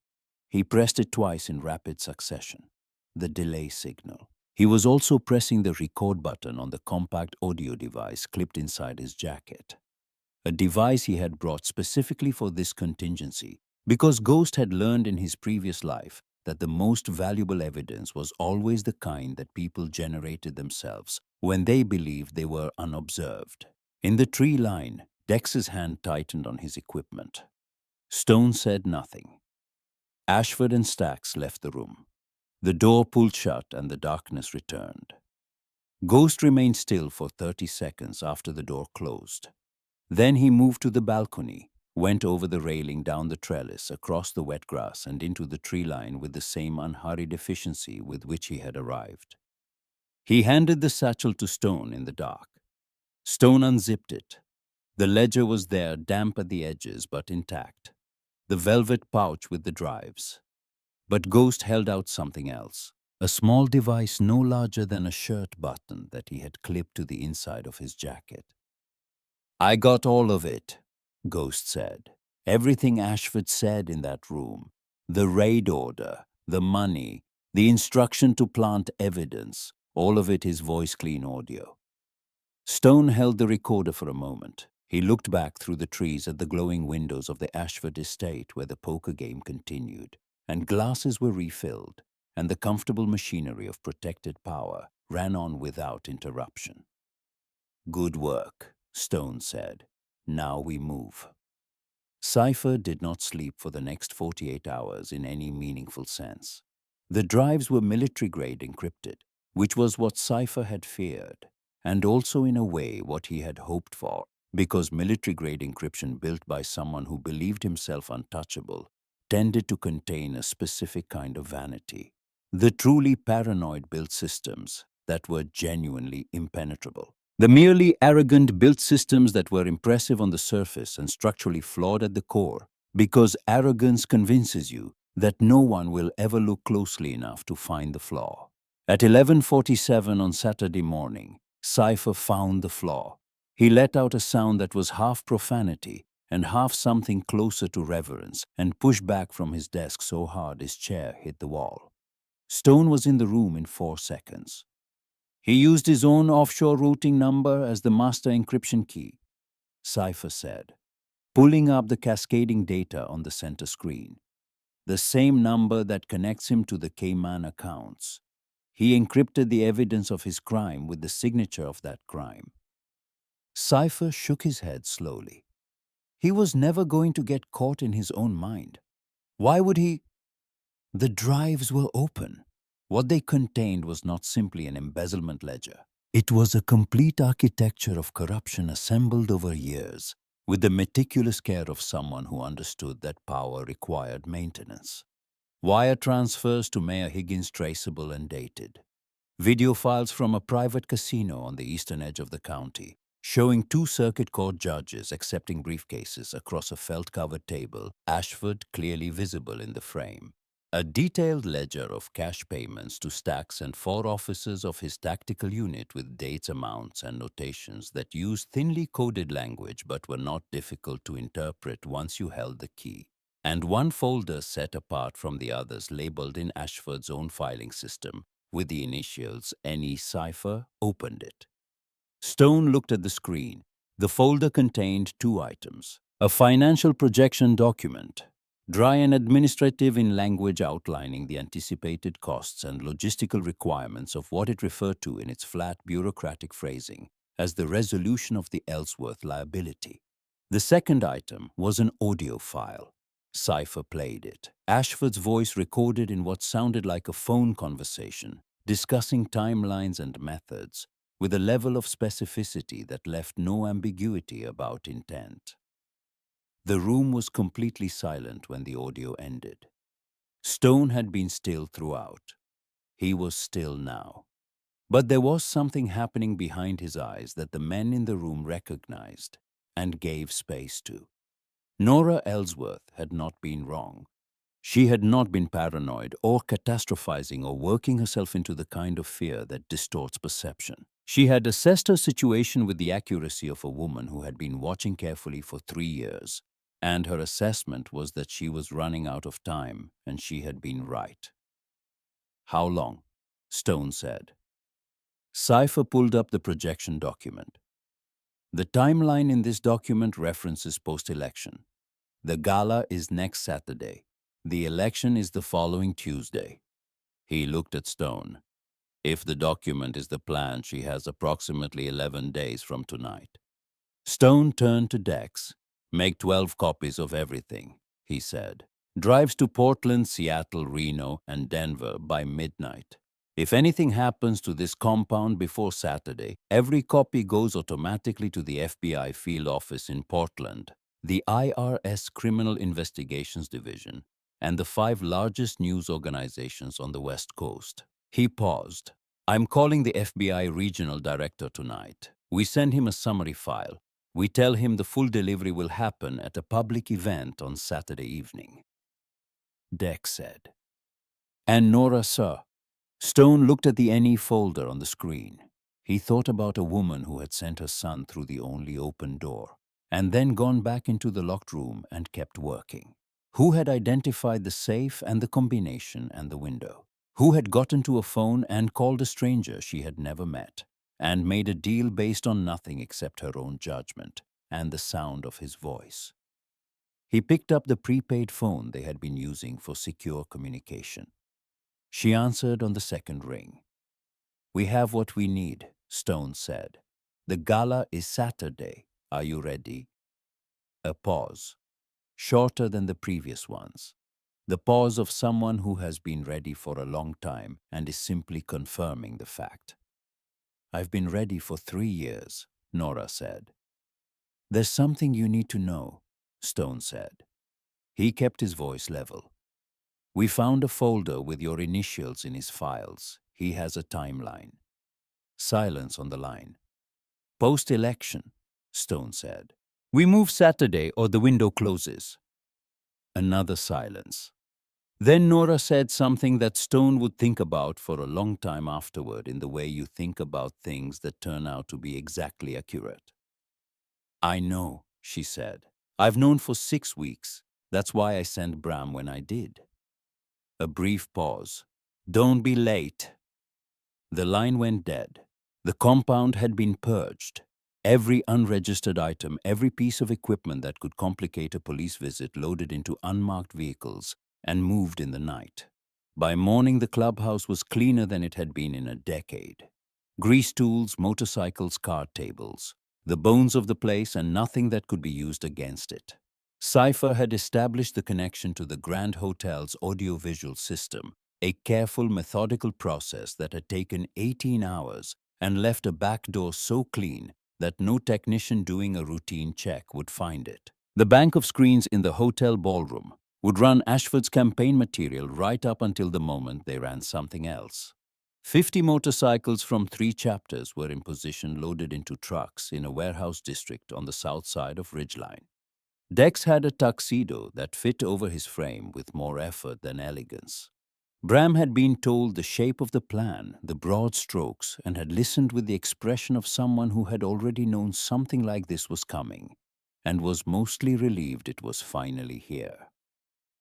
He pressed it twice in rapid succession. The delay signal. He was also pressing the record button on the compact audio device clipped inside his jacket. A device he had brought specifically for this contingency, because Ghost had learned in his previous life that the most valuable evidence was always the kind that people generated themselves when they believed they were unobserved. In the tree line, Dex's hand tightened on his equipment. Stone said nothing. Ashford and Stacks left the room. The door pulled shut and the darkness returned. Ghost remained still for 30 seconds after the door closed. Then he moved to the balcony, went over the railing down the trellis, across the wet grass and into the tree line with the same unhurried efficiency with which he had arrived. He handed the satchel to Stone in the dark. Stone unzipped it. The ledger was there, damp at the edges but intact. The velvet pouch with the drives. But Ghost held out something else, a small device no larger than a shirt button that he had clipped to the inside of his jacket. "I got all of it," Ghost said. "Everything Ashford said in that room. The raid order, the money, the instruction to plant evidence, all of it is voice-clean audio." Stone held the recorder for a moment. He looked back through the trees at the glowing windows of the Ashford estate where the poker game continued, and glasses were refilled, and the comfortable machinery of protected power ran on without interruption. "Good work," Stone said. "Now we move." Cypher did not sleep for the next 48 hours in any meaningful sense. The drives were military-grade encrypted, which was what Cypher had feared, and also in a way what he had hoped for, because military-grade encryption built by someone who believed himself untouchable tended to contain a specific kind of vanity. The truly paranoid built systems that were genuinely impenetrable. The merely arrogant built systems that were impressive on the surface and structurally flawed at the core, because arrogance convinces you that no one will ever look closely enough to find the flaw. At 11:47 on Saturday morning, Cypher found the flaw. He let out a sound that was half profanity and half something closer to reverence and pushed back from his desk so hard his chair hit the wall. Stone was in the room in 4 seconds. He used his own offshore routing number as the master encryption key, Cypher said, pulling up the cascading data on the center screen. The same number that connects him to the Cayman accounts. He encrypted the evidence of his crime with the signature of that crime. Cypher shook his head slowly. He was never going to get caught in his own mind. Why would he? The drives were open. What they contained was not simply an embezzlement ledger. It was a complete architecture of corruption assembled over years, with the meticulous care of someone who understood that power required maintenance. Wire transfers to Mayor Higgins traceable and dated. Video files from a private casino on the eastern edge of the county, showing two circuit court judges accepting briefcases across a felt-covered table, Ashford clearly visible in the frame. A detailed ledger of cash payments to Stacks and 4 officers of his tactical unit with dates, amounts, and notations that used thinly coded language but were not difficult to interpret once you held the key. And one folder set apart from the others labeled in Ashford's own filing system with the initials NE Cypher, opened it. Stone looked at the screen. The folder contained 2 items. A financial projection document, dry and administrative in language outlining the anticipated costs and logistical requirements of what it referred to in its flat bureaucratic phrasing as the resolution of the Ellsworth liability. The second item was an audio file. Cypher played it. Ashford's voice recorded in what sounded like a phone conversation, discussing timelines and methods, with a level of specificity that left no ambiguity about intent. The room was completely silent when the audio ended. Stone had been still throughout. He was still now. But there was something happening behind his eyes that the men in the room recognized and gave space to. Nora Ellsworth had not been wrong. She had not been paranoid or catastrophizing or working herself into the kind of fear that distorts perception. She had assessed her situation with the accuracy of a woman who had been watching carefully for 3 years, and her assessment was that she was running out of time, and she had been right. How long? Stone said. Cypher pulled up the projection document. The timeline in this document references post-election. The gala is next Saturday. The election is the following Tuesday. He looked at Stone. If the document is the plan, she has approximately 11 days from tonight. Stone turned to Dex. Make 12 copies of everything, he said. Drives to Portland, Seattle, Reno, and Denver by midnight. If anything happens to this compound before Saturday, every copy goes automatically to the FBI field office in Portland, the IRS Criminal Investigations Division, and the 5 largest news organizations on the West Coast. He paused. I'm calling the FBI regional director tonight. We send him a summary file. We tell him the full delivery will happen at a public event on Saturday evening. Dex said. And Nora, sir. Stone looked at the NE folder on the screen. He thought about a woman who had sent her son through the only open door, and then gone back into the locked room and kept working. Who had identified the safe and the combination and the window? Who had gotten to a phone and called a stranger she had never met, and made a deal based on nothing except her own judgment and the sound of his voice? He picked up the prepaid phone they had been using for secure communication. She answered on the second ring. We have what we need, Stone said. The gala is Saturday. Are you ready? A pause, shorter than the previous ones. The pause of someone who has been ready for a long time and is simply confirming the fact. I've been ready for 3 years, Nora said. There's something you need to know, Stone said. He kept his voice level. We found a folder with your initials in his files. He has a timeline. Silence on the line. Post-election, Stone said. We move Saturday or the window closes. Another silence. Then Nora said something that Stone would think about for a long time afterward, in the way you think about things that turn out to be exactly accurate. I know, she said. I've known for 6 weeks. That's why I sent Bram when I did. A brief pause. Don't be late. The line went dead. The compound had been purged. Every unregistered item, every piece of equipment that could complicate a police visit loaded into unmarked vehicles and moved in the night. By morning, the clubhouse was cleaner than it had been in a decade. Grease tools, motorcycles, card tables. The bones of the place and nothing that could be used against it. Cypher had established the connection to the Grand Hotel's audiovisual system, a careful, methodical process that had taken 18 hours and left a back door so clean that no technician doing a routine check would find it. The bank of screens in the hotel ballroom would run Ashford's campaign material right up until the moment they ran something else. 50 motorcycles from 3 chapters were in position, loaded into trucks in a warehouse district on the south side of Ridgeline. Dex had a tuxedo that fit over his frame with more effort than elegance. Bram had been told the shape of the plan, the broad strokes, and had listened with the expression of someone who had already known something like this was coming, and was mostly relieved it was finally here.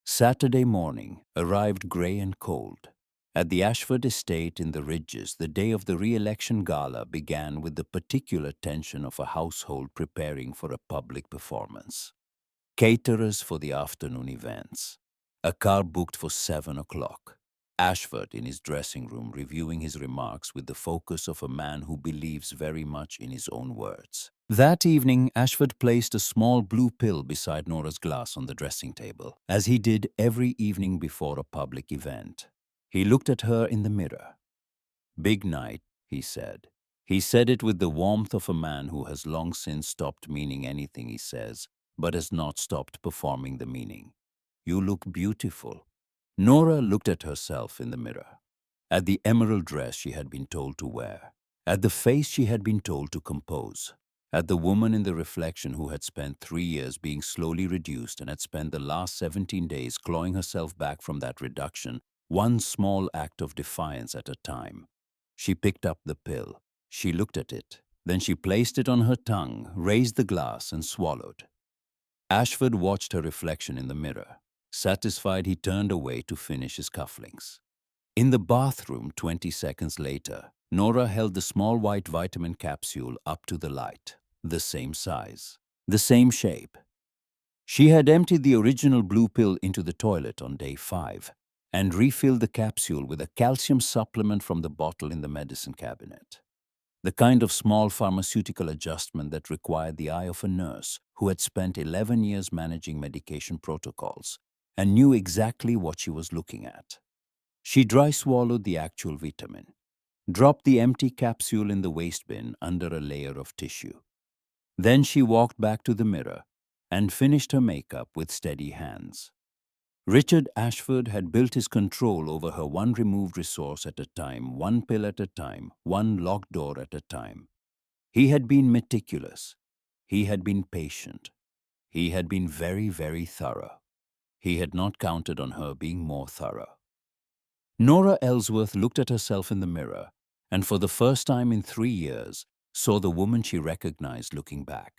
Saturday morning arrived grey and cold. At the Ashford estate in the Ridges, the day of the re-election gala began with the particular tension of a household preparing for a public performance. Caterers for the afternoon events. A car booked for 7 o'clock. Ashford in his dressing room reviewing his remarks with the focus of a man who believes very much in his own words. That evening, Ashford placed a small blue pill beside Nora's glass on the dressing table, as he did every evening before a public event. He looked at her in the mirror. Big night, he said. He said it with the warmth of a man who has long since stopped meaning anything he says, but has not stopped performing the meaning. You look beautiful. Nora looked at herself in the mirror, at the emerald dress she had been told to wear, at the face she had been told to compose, at the woman in the reflection who had spent 3 years being slowly reduced and had spent the last 17 days clawing herself back from that reduction, one small act of defiance at a time. She picked up the pill. She looked at it. Then she placed it on her tongue, raised the glass, and swallowed. Ashford watched her reflection in the mirror. Satisfied, he turned away to finish his cufflinks. In the bathroom, 20 seconds later, Nora held the small white vitamin capsule up to the light. The same size. The same shape. She had emptied the original blue pill into the toilet on day 5 and refilled the capsule with a calcium supplement from the bottle in the medicine cabinet. The kind of small pharmaceutical adjustment that required the eye of a nurse who had spent 11 years managing medication protocols and knew exactly what she was looking at. She dry swallowed the actual vitamin, dropped the empty capsule in the waste bin under a layer of tissue. Then she walked back to the mirror and finished her makeup with steady hands. Richard Ashford had built his control over her one removed resource at a time, one pill at a time, one locked door at a time. He had been meticulous. He had been patient. He had been very, very thorough. He had not counted on her being more thorough. Nora Ellsworth looked at herself in the mirror and for the first time in 3 years saw the woman she recognized looking back.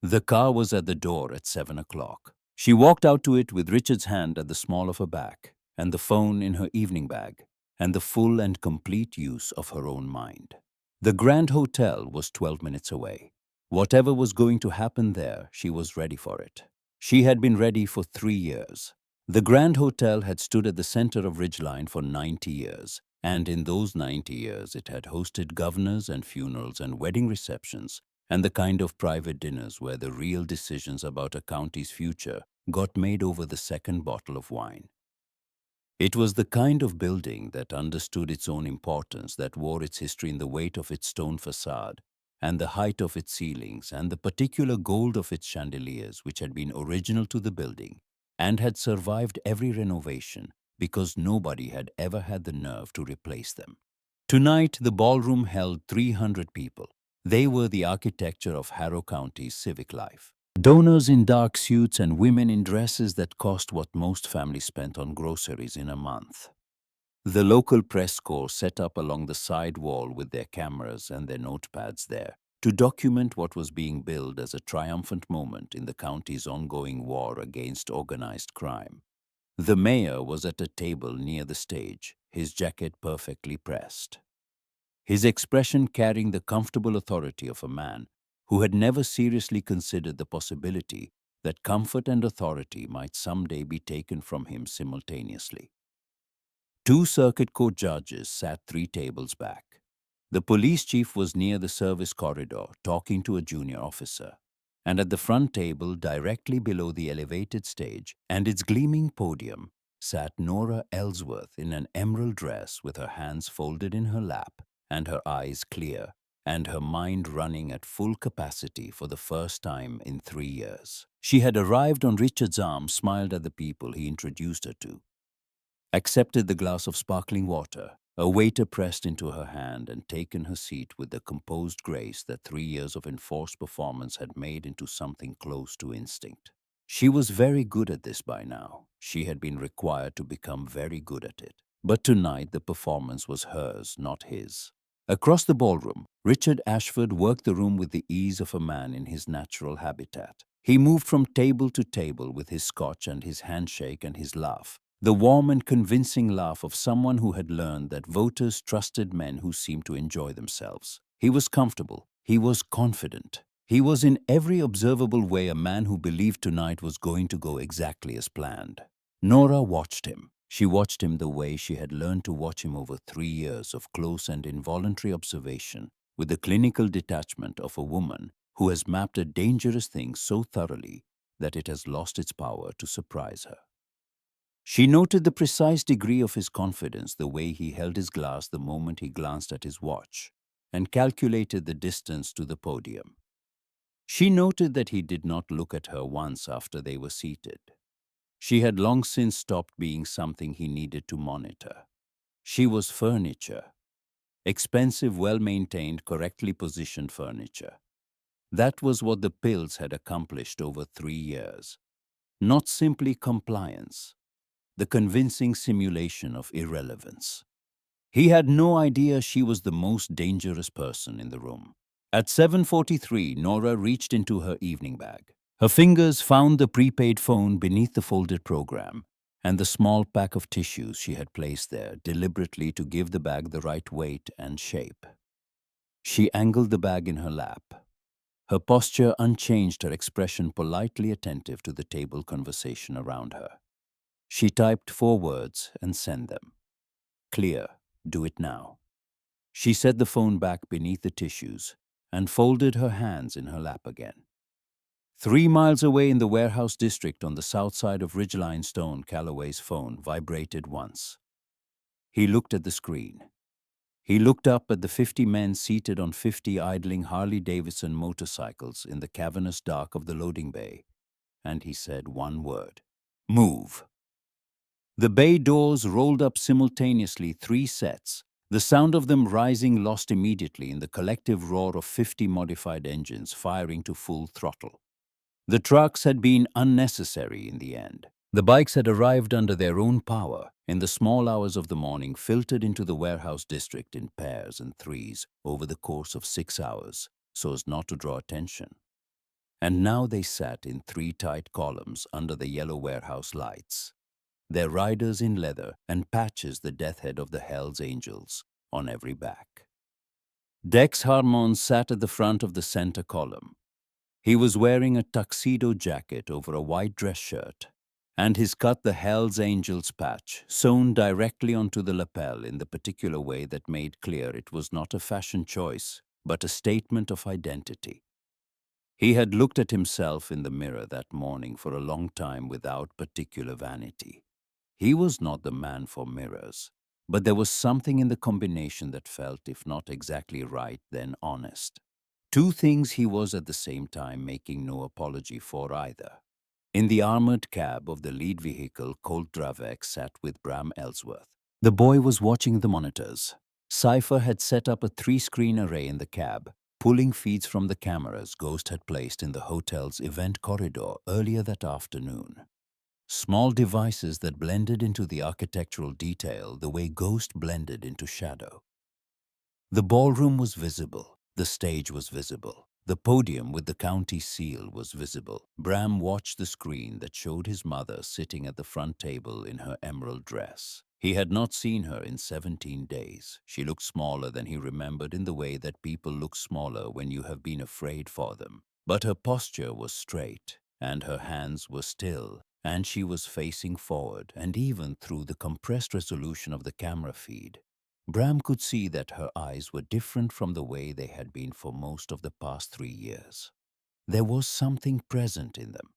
The car was at the door at 7 o'clock. She walked out to it with Richard's hand at the small of her back and the phone in her evening bag and the full and complete use of her own mind. The Grand Hotel was 12 minutes away. Whatever was going to happen there, she was ready for it. She had been ready for 3 years. The Grand Hotel had stood at the center of Ridgeline for 90 years, and in those 90 years it had hosted governors and funerals and wedding receptions and the kind of private dinners where the real decisions about a county's future got made over the second bottle of wine. It was the kind of building that understood its own importance, that wore its history in the weight of its stone facade and the height of its ceilings and the particular gold of its chandeliers, which had been original to the building and had survived every renovation because nobody had ever had the nerve to replace them. Tonight, the ballroom held 300 people. They were the architecture of Harrow County's civic life. Donors in dark suits and women in dresses that cost what most families spent on groceries in a month. The local press corps set up along the side wall with their cameras and their notepads there to document what was being billed as a triumphant moment in the county's ongoing war against organized crime. The mayor was at a table near the stage, his jacket perfectly pressed, his expression carrying the comfortable authority of a man who had never seriously considered the possibility that comfort and authority might someday be taken from him simultaneously. Two circuit court judges sat 3 tables back. The police chief was near the service corridor talking to a junior officer. And at the front table, directly below the elevated stage and its gleaming podium, sat Nora Ellsworth in an emerald dress with her hands folded in her lap and her eyes clear and her mind running at full capacity for the first time in 3 years. She had arrived on Richard's arm, smiled at the people he introduced her to, accepted the glass of sparkling water. A waiter pressed into her hand and taken her seat with the composed grace that 3 years of enforced performance had made into something close to instinct. She was very good at this by now. She had been required to become very good at it. But tonight the performance was hers, not his. Across the ballroom, Richard Ashford worked the room with the ease of a man in his natural habitat. He moved from table to table with his scotch and his handshake and his laugh, the warm and convincing laugh of someone who had learned that voters trusted men who seemed to enjoy themselves. He was comfortable. He was confident. He was in every observable way a man who believed tonight was going to go exactly as planned. Nora watched him. She watched him the way she had learned to watch him over 3 years of close and involuntary observation, with the clinical detachment of a woman who has mapped a dangerous thing so thoroughly that it has lost its power to surprise her. She noted the precise degree of his confidence, the way he held his glass the moment he glanced at his watch, and calculated the distance to the podium. She noted that he did not look at her once after they were seated. She had long since stopped being something he needed to monitor. She was furniture. Expensive, well-maintained, correctly positioned furniture. That was what the pills had accomplished over 3 years. Not simply compliance, the convincing simulation of irrelevance. He had no idea she was the most dangerous person in the room. At 7:43, Nora reached into her evening bag. Her fingers found the prepaid phone beneath the folded program and the small pack of tissues she had placed there deliberately to give the bag the right weight and shape. She angled the bag in her lap, her posture unchanged, her expression politely attentive to the table conversation around her. She typed 4 words and sent them. Clear, do it now. She set the phone back beneath the tissues and folded her hands in her lap again. 3 miles away in the warehouse district on the south side of Ridgeline Stone, Calloway's phone vibrated once. He looked at the screen. He looked up at the 50 men seated on 50 idling Harley-Davidson motorcycles in the cavernous dark of the loading bay, and he said one word: move. The bay doors rolled up simultaneously, 3 sets, the sound of them rising lost immediately in the collective roar of 50 modified engines firing to full throttle. The trucks had been unnecessary in the end. The bikes had arrived under their own power in the small hours of the morning, filtered into the warehouse district in pairs and threes over the course of 6 hours, so as not to draw attention. And now they sat in 3 tight columns under the yellow warehouse lights, their riders in leather and patches the death head of the Hells Angels on every back. Dex Harmon sat at the front of the center column. He was wearing a tuxedo jacket over a white dress shirt, and his cut the Hells Angels patch sewn directly onto the lapel in the particular way that made clear it was not a fashion choice, but a statement of identity. He had looked at himself in the mirror that morning for a long time without particular vanity. He was not the man for mirrors, but there was something in the combination that felt, if not exactly right, then honest. 2 things he was at the same time making no apology for either. In the armored cab of the lead vehicle, Colt Dravek sat with Bram Ellsworth. The boy was watching the monitors. Cypher had set up a 3-screen array in the cab, pulling feeds from the cameras Ghost had placed in the hotel's event corridor earlier that afternoon. Small devices that blended into the architectural detail the way Ghost blended into shadow. The ballroom was visible. The stage was visible. The podium with the county seal was visible. Bram watched the screen that showed his mother sitting at the front table in her emerald dress. He had not seen her in 17 days. She looked smaller than he remembered in the way that people look smaller when you have been afraid for them. But her posture was straight, and her hands were still, and she was facing forward, and even through the compressed resolution of the camera feed, Bram could see that her eyes were different from the way they had been for most of the past 3 years. There was something present in them,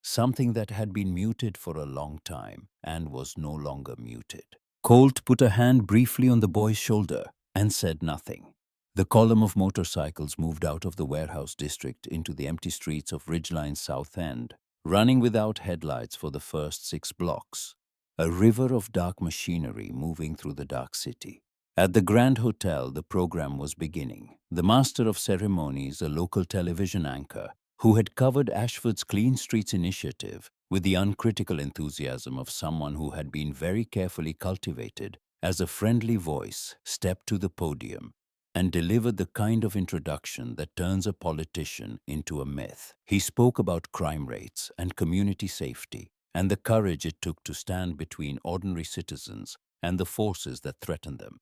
something that had been muted for a long time and was no longer muted. Colt put a hand briefly on the boy's shoulder and said nothing. The column of motorcycles moved out of the warehouse district into the empty streets of Ridgeline's south end, running without headlights for the first 6 blocks, a river of dark machinery moving through the dark city. At the Grand Hotel, the program was beginning. The master of ceremonies, a local television anchor, who had covered Ashford's Clean Streets initiative with the uncritical enthusiasm of someone who had been very carefully cultivated as a friendly voice, stepped to the podium and delivered the kind of introduction that turns a politician into a myth. He spoke about crime rates and community safety and the courage it took to stand between ordinary citizens and the forces that threatened them.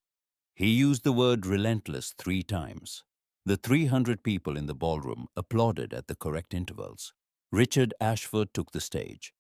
He used the word relentless 3 times. The 300 people in the ballroom applauded at the correct intervals. Richard Ashford took the stage.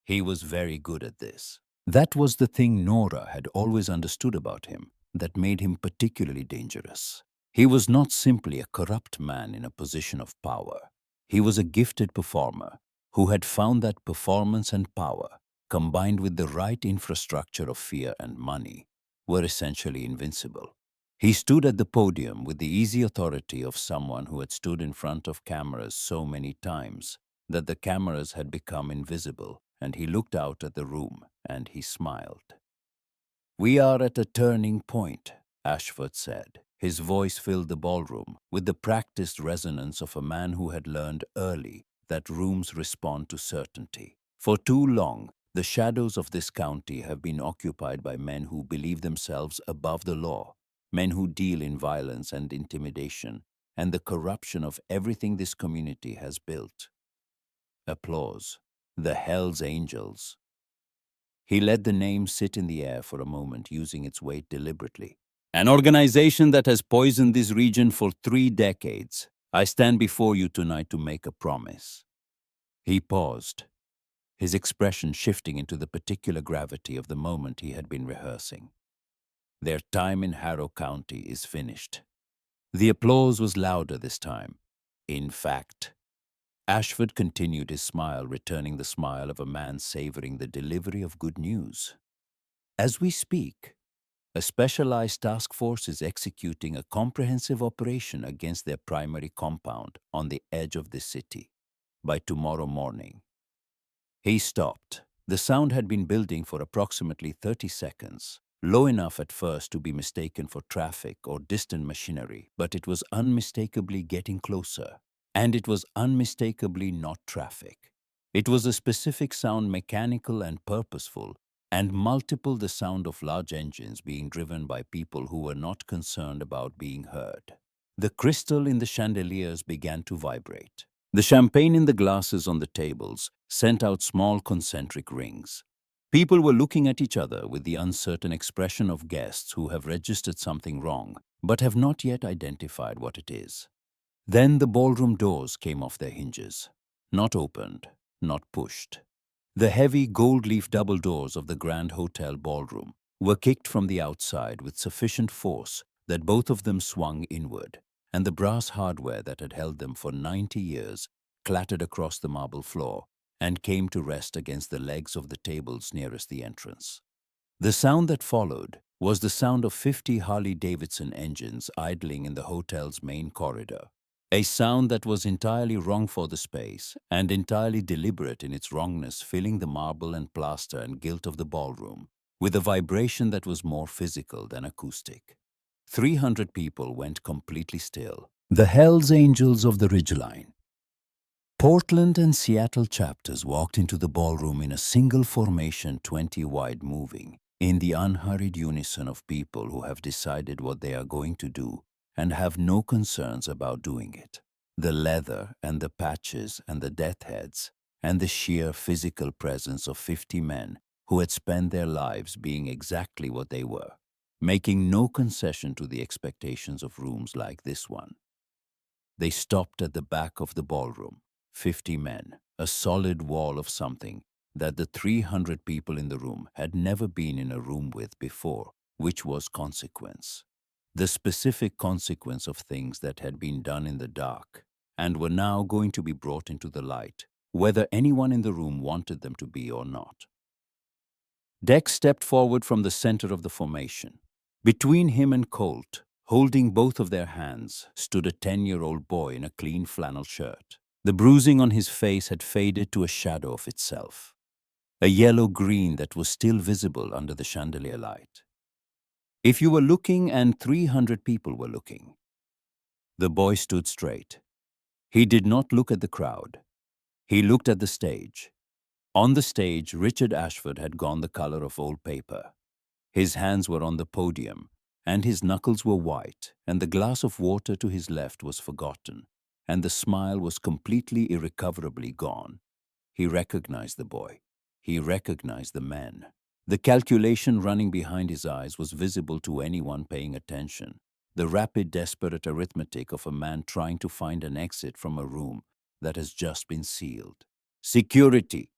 He was very good at this. That was the thing Nora had always understood about him that made him particularly dangerous. He was not simply a corrupt man in a position of power. He was a gifted performer who had found that performance and power, combined with the right infrastructure of fear and money, were essentially invincible. He stood at the podium with the easy authority of someone who had stood in front of cameras so many times that the cameras had become invisible, and he looked out at the room and he smiled. "We are at a turning point," Ashford said. His voice filled the ballroom with the practiced resonance of a man who had learned early that rooms respond to certainty. For too long, the shadows of this county have been occupied by men who believe themselves above the law, men who deal in violence and intimidation, and the corruption of everything this community has built. Applause. The Hells Angels. He let the name sit in the air for a moment, using its weight deliberately. An organization that has poisoned this region for 3 decades. I stand before you tonight to make a promise. He paused, his expression shifting into the particular gravity of the moment he had been rehearsing. Their time in Harrow County is finished. The applause was louder this time. In fact, Ashford continued his smile, returning the smile of a man savoring the delivery of good news. As we speak, a specialized task force is executing a comprehensive operation against their primary compound on the edge of the city. By tomorrow morning. He stopped. The sound had been building for approximately 30 seconds, low enough at first to be mistaken for traffic or distant machinery, but it was unmistakably getting closer. And it was unmistakably not traffic. It was a specific sound, mechanical and purposeful, and multiple the sound of large engines being driven by people who were not concerned about being heard. The crystal in the chandeliers began to vibrate. The champagne in the glasses on the tables sent out small concentric rings. People were looking at each other with the uncertain expression of guests who have registered something wrong, but have not yet identified what it is. Then the ballroom doors came off their hinges. Not opened, not pushed. The heavy gold-leaf double doors of the Grand Hotel ballroom were kicked from the outside with sufficient force that both of them swung inward, and the brass hardware that had held them for 90 years clattered across the marble floor and came to rest against the legs of the tables nearest the entrance. The sound that followed was the sound of 50 Harley-Davidson engines idling in the hotel's main corridor. A sound that was entirely wrong for the space and entirely deliberate in its wrongness, filling the marble and plaster and gilt of the ballroom with a vibration that was more physical than acoustic. 300 people went completely still. The Hells Angels of the Ridgeline. Portland and Seattle chapters walked into the ballroom in a single formation 20 wide, moving in the unhurried unison of people who have decided what they are going to do and have no concerns about doing it. The leather and the patches and the death heads and the sheer physical presence of 50 men who had spent their lives being exactly what they were, making no concession to the expectations of rooms like this one. They stopped at the back of the ballroom, 50 men, a solid wall of something that the 300 people in the room had never been in a room with before, which was consequence. The specific consequence of things that had been done in the dark and were now going to be brought into the light, whether anyone in the room wanted them to be or not. Dex stepped forward from the center of the formation. Between him and Colt, holding both of their hands, stood a 10-year-old boy in a clean flannel shirt. The bruising on his face had faded to a shadow of itself, a yellow-green that was still visible under the chandelier light. If you were looking and 300 people were looking. The boy stood straight. He did not look at the crowd. He looked at the stage. On the stage, Richard Ashford had gone the color of old paper. His hands were on the podium, and his knuckles were white, and the glass of water to his left was forgotten, and the smile was completely irrecoverably gone. He recognized the boy. He recognized the men. The calculation running behind his eyes was visible to anyone paying attention. The rapid, desperate arithmetic of a man trying to find an exit from a room that has just been sealed. "Security,"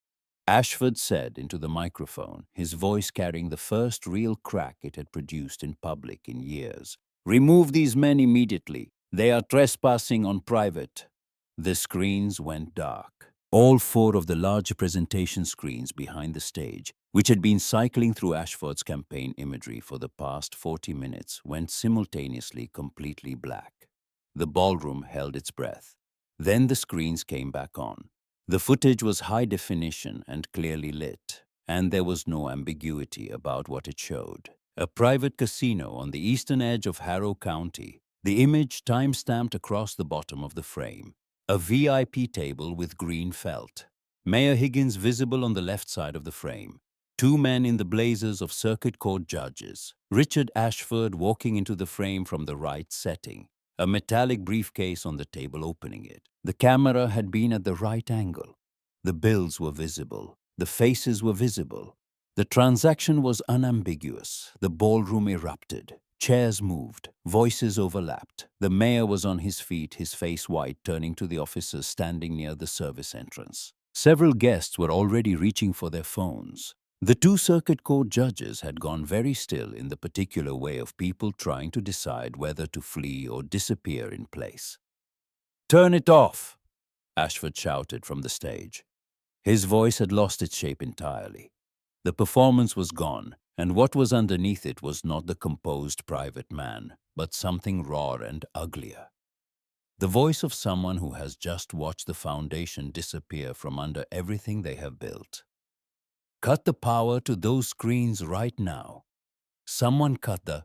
Ashford said into the microphone, his voice carrying the first real crack it had produced in public in years. "Remove these men immediately. They are trespassing on private." The screens went dark. All four of the large presentation screens behind the stage, which had been cycling through Ashford's campaign imagery for the past 40 minutes, went simultaneously completely black. The ballroom held its breath. Then the screens came back on. The footage was high definition and clearly lit, and there was no ambiguity about what it showed. A private casino on the eastern edge of Harrow County, the image time-stamped across the bottom of the frame. A VIP table with green felt. Mayor Higgins visible on the left side of the frame. Two men in the blazers of circuit court judges. Richard Ashford walking into the frame from the right setting. A metallic briefcase on the table opening it. The camera had been at the right angle. The bills were visible. The faces were visible. The transaction was unambiguous. The ballroom erupted. Chairs moved. Voices overlapped. The mayor was on his feet, his face white, turning to the officers standing near the service entrance. Several guests were already reaching for their phones. The two circuit court judges had gone very still in the particular way of people trying to decide whether to flee or disappear in place. "Turn it off!" Ashford shouted from the stage. His voice had lost its shape entirely. The performance was gone, and what was underneath it was not the composed private man, but something raw and uglier. The voice of someone who has just watched the foundation disappear from under everything they have built. "Cut the power to those screens right now. Someone cut the..."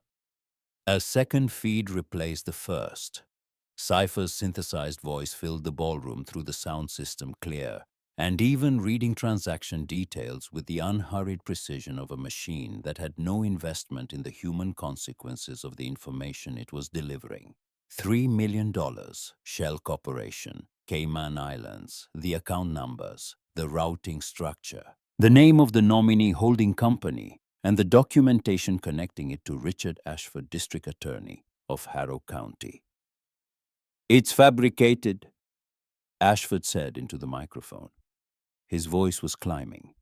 A second feed replaced the first. Cypher's synthesized voice filled the ballroom through the sound system clear, and even reading transaction details with the unhurried precision of a machine that had no investment in the human consequences of the information it was delivering. $3 million, Shell Corporation, Cayman Islands, the account numbers, the routing structure, the name of the nominee holding company, and the documentation connecting it to Richard Ashford, District Attorney of Harrow County. "It's fabricated," Ashford said into the microphone. His voice was climbing.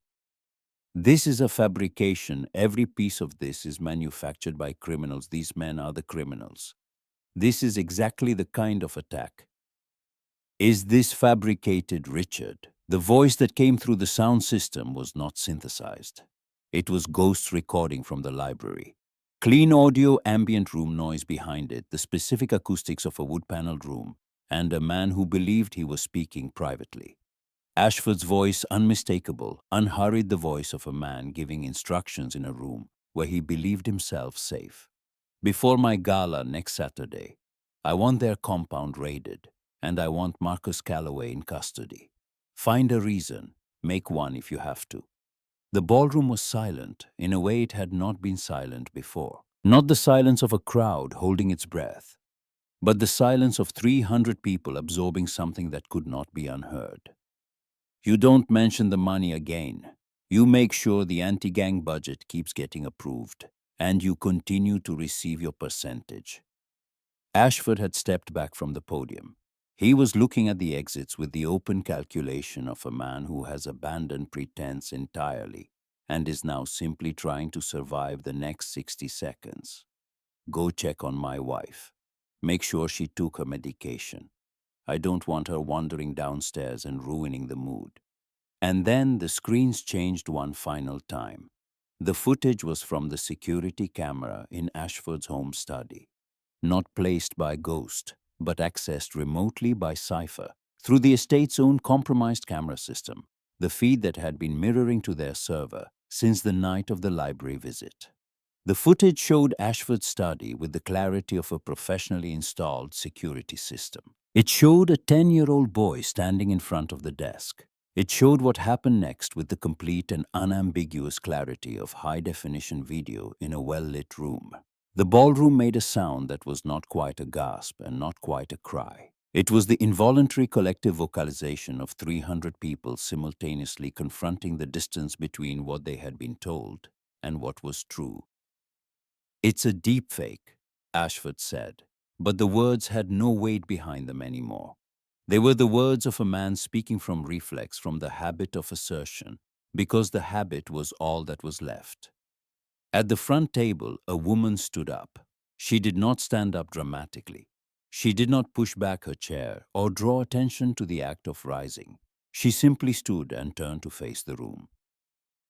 "This is a fabrication. Every piece of this is manufactured by criminals. These men are the criminals. This is exactly the kind of attack." "Is this fabricated, Richard?" The voice that came through the sound system was not synthesized. It was ghost recording from the library. Clean audio, ambient room noise behind it, the specific acoustics of a wood-paneled room, and a man who believed he was speaking privately. Ashford's voice, unmistakable, unhurried, the voice of a man giving instructions in a room where he believed himself safe. "Before my gala next Saturday, I want their compound raided, and I want Marcus Calloway in custody. Find a reason. Make one if you have to." The ballroom was silent in a way it had not been silent before. Not the silence of a crowd holding its breath, but the silence of 300 people absorbing something that could not be unheard. "You don't mention the money again. You make sure the anti-gang budget keeps getting approved, and you continue to receive your percentage." Ashford had stepped back from the podium. He was looking at the exits with the open calculation of a man who has abandoned pretense entirely and is now simply trying to survive the next 60 seconds. "Go check on my wife. Make sure she took her medication. I don't want her wandering downstairs and ruining the mood." And then the screens changed one final time. The footage was from the security camera in Ashford's home study, not placed by Ghost, but accessed remotely by Cypher through the estate's own compromised camera system, the feed that had been mirroring to their server since the night of the library visit. The footage showed Ashford's study with the clarity of a professionally installed security system. It showed a 10-year-old boy standing in front of the desk. It showed what happened next with the complete and unambiguous clarity of high-definition video in a well-lit room. The ballroom made a sound that was not quite a gasp and not quite a cry. It was the involuntary collective vocalization of 300 people simultaneously confronting the distance between what they had been told and what was true. "It's a deepfake," Ashford said, but the words had no weight behind them anymore. They were the words of a man speaking from reflex, from the habit of assertion, because the habit was all that was left. At the front table, a woman stood up. She did not stand up dramatically. She did not push back her chair or draw attention to the act of rising. She simply stood and turned to face the room.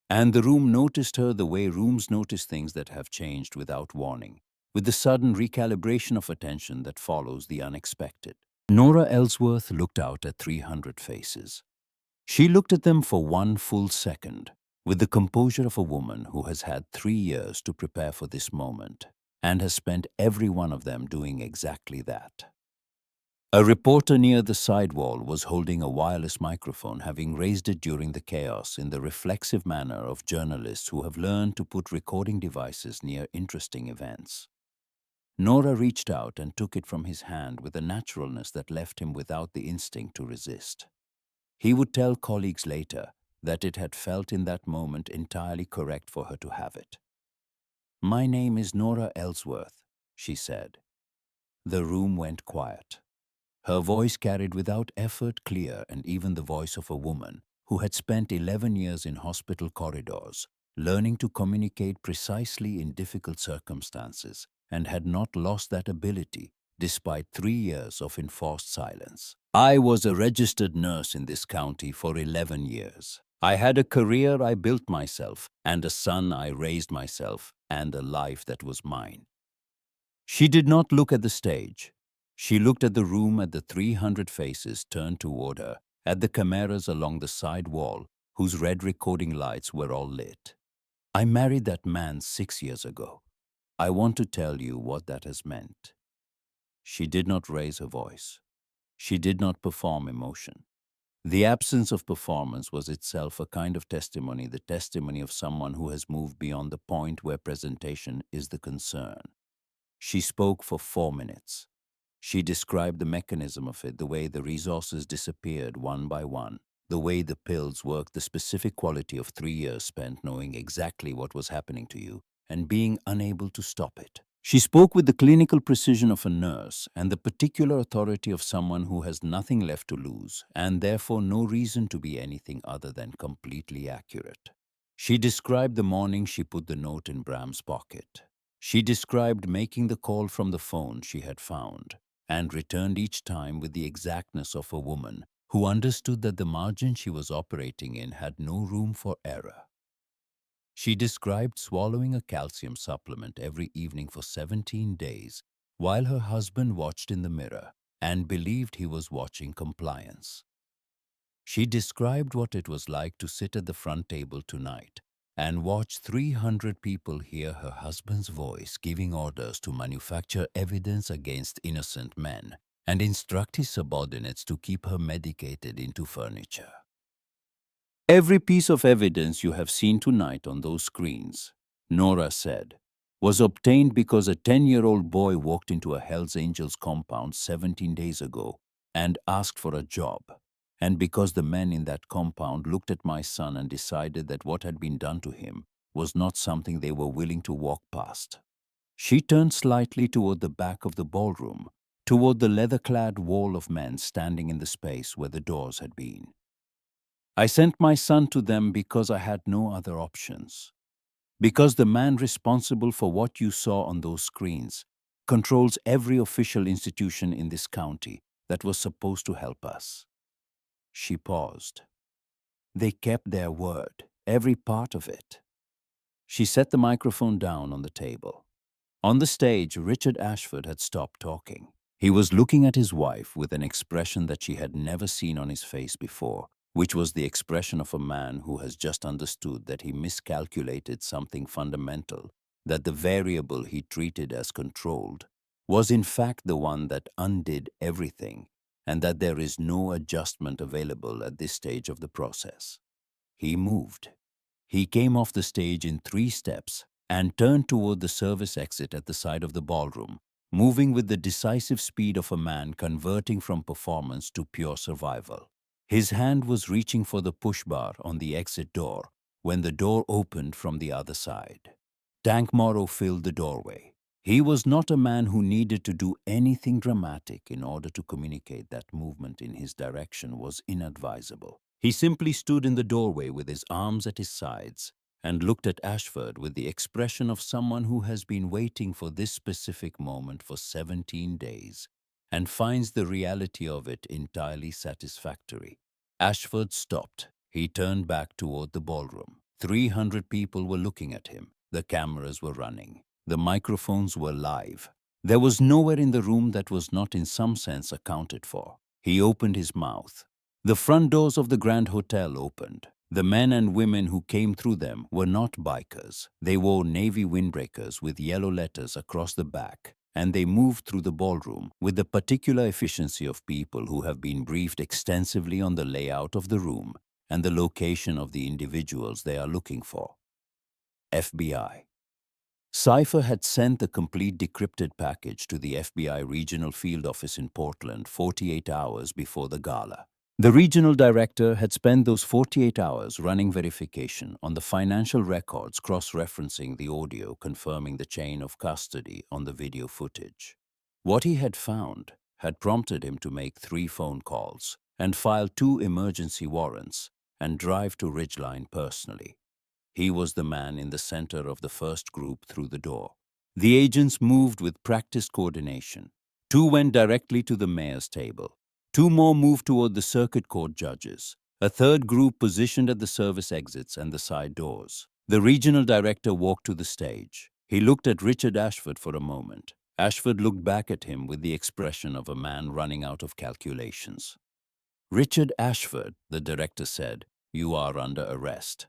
And the room noticed her the way rooms notice things that have changed without warning, with the sudden recalibration of attention that follows the unexpected. Nora Ellsworth looked out at 300 faces. She looked at them for one full second, with the composure of a woman who has had 3 years to prepare for this moment, and has spent every one of them doing exactly that. A reporter near the side wall was holding a wireless microphone, having raised it during the chaos in the reflexive manner of journalists who have learned to put recording devices near interesting events. Nora reached out and took it from his hand with a naturalness that left him without the instinct to resist. He would tell colleagues later that it had felt in that moment entirely correct for her to have it. "My name is Nora Ellsworth," she said. The room went quiet. Her voice carried without effort, clear, and even the voice of a woman who had spent 11 years in hospital corridors, learning to communicate precisely in difficult circumstances, and had not lost that ability despite 3 years of enforced silence. "I was a registered nurse in this county for 11 years. I had a career I built myself, and a son I raised myself, and a life that was mine." She did not look at the stage. She looked at the room, at the 300 faces turned toward her, at the cameras along the side wall whose red recording lights were all lit. "I married that man 6 years ago. I want to tell you what that has meant." She did not raise her voice. She did not perform emotion. The absence of performance was itself a kind of testimony, the testimony of someone who has moved beyond the point where presentation is the concern. She spoke for 4 minutes. She described the mechanism of it, the way the resources disappeared one by one, the way the pills worked, the specific quality of 3 years spent knowing exactly what was happening to you and being unable to stop it. She spoke with the clinical precision of a nurse and the particular authority of someone who has nothing left to lose and therefore no reason to be anything other than completely accurate. She described the morning she put the note in Bram's pocket. She described making the call from the phone she had found and returned each time with the exactness of a woman who understood that the margin she was operating in had no room for error. She described swallowing a calcium supplement every evening for 17 days while her husband watched in the mirror and believed he was watching compliance. She described what it was like to sit at the front table tonight and watch 300 people hear her husband's voice giving orders to manufacture evidence against innocent men and instruct his subordinates to keep her medicated into furniture. Every piece of evidence you have seen tonight on those screens, Nora said, was obtained because a 10-year-old boy walked into a Hells Angels compound 17 days ago and asked for a job, and because the men in that compound looked at my son and decided that what had been done to him was not something they were willing to walk past. She turned slightly toward the back of the ballroom, toward the leather-clad wall of men standing in the space where the doors had been. I sent my son to them because I had no other options. Because the man responsible for what you saw on those screens controls every official institution in this county that was supposed to help us. She paused. They kept their word, every part of it. She set the microphone down on the table. On the stage, Richard Ashford had stopped talking. He was looking at his wife with an expression that she had never seen on his face before, which was the expression of a man who has just understood that he miscalculated something fundamental, that the variable he treated as controlled was in fact the one that undid everything, and that there is no adjustment available at this stage of the process. He moved. He came off the stage in 3 steps and turned toward the service exit at the side of the ballroom, moving with the decisive speed of a man converting from performance to pure survival. His hand was reaching for the push bar on the exit door when the door opened from the other side. Tank Morrow filled the doorway. He was not a man who needed to do anything dramatic in order to communicate that movement in his direction was inadvisable. He simply stood in the doorway with his arms at his sides and looked at Ashford with the expression of someone who has been waiting for this specific moment for 17 days and finds the reality of it entirely satisfactory. Ashford stopped. He turned back toward the ballroom. 300 people were looking at him. The cameras were running. The microphones were live. There was nowhere in the room that was not in some sense accounted for. He opened his mouth. The front doors of the Grand Hotel opened. The men and women who came through them were not bikers. They wore navy windbreakers with yellow letters across the back, and they moved through the ballroom with the particular efficiency of people who have been briefed extensively on the layout of the room and the location of the individuals they are looking for. FBI. Cypher had sent the complete decrypted package to the FBI regional field office in Portland 48 hours before the gala. The regional director had spent those 48 hours running verification on the financial records, cross-referencing the audio, confirming the chain of custody on the video footage. What he had found had prompted him to make 3 phone calls and file 2 emergency warrants and drive to Ridgeline personally. He was the man in the center of the first group through the door. The agents moved with practiced coordination. 2 went directly to the mayor's table. 2 more moved toward the circuit court judges. A third group positioned at the service exits and the side doors. The regional director walked to the stage. He looked at Richard Ashford for a moment. Ashford looked back at him with the expression of a man running out of calculations. "Richard Ashford," the director said, "you are under arrest."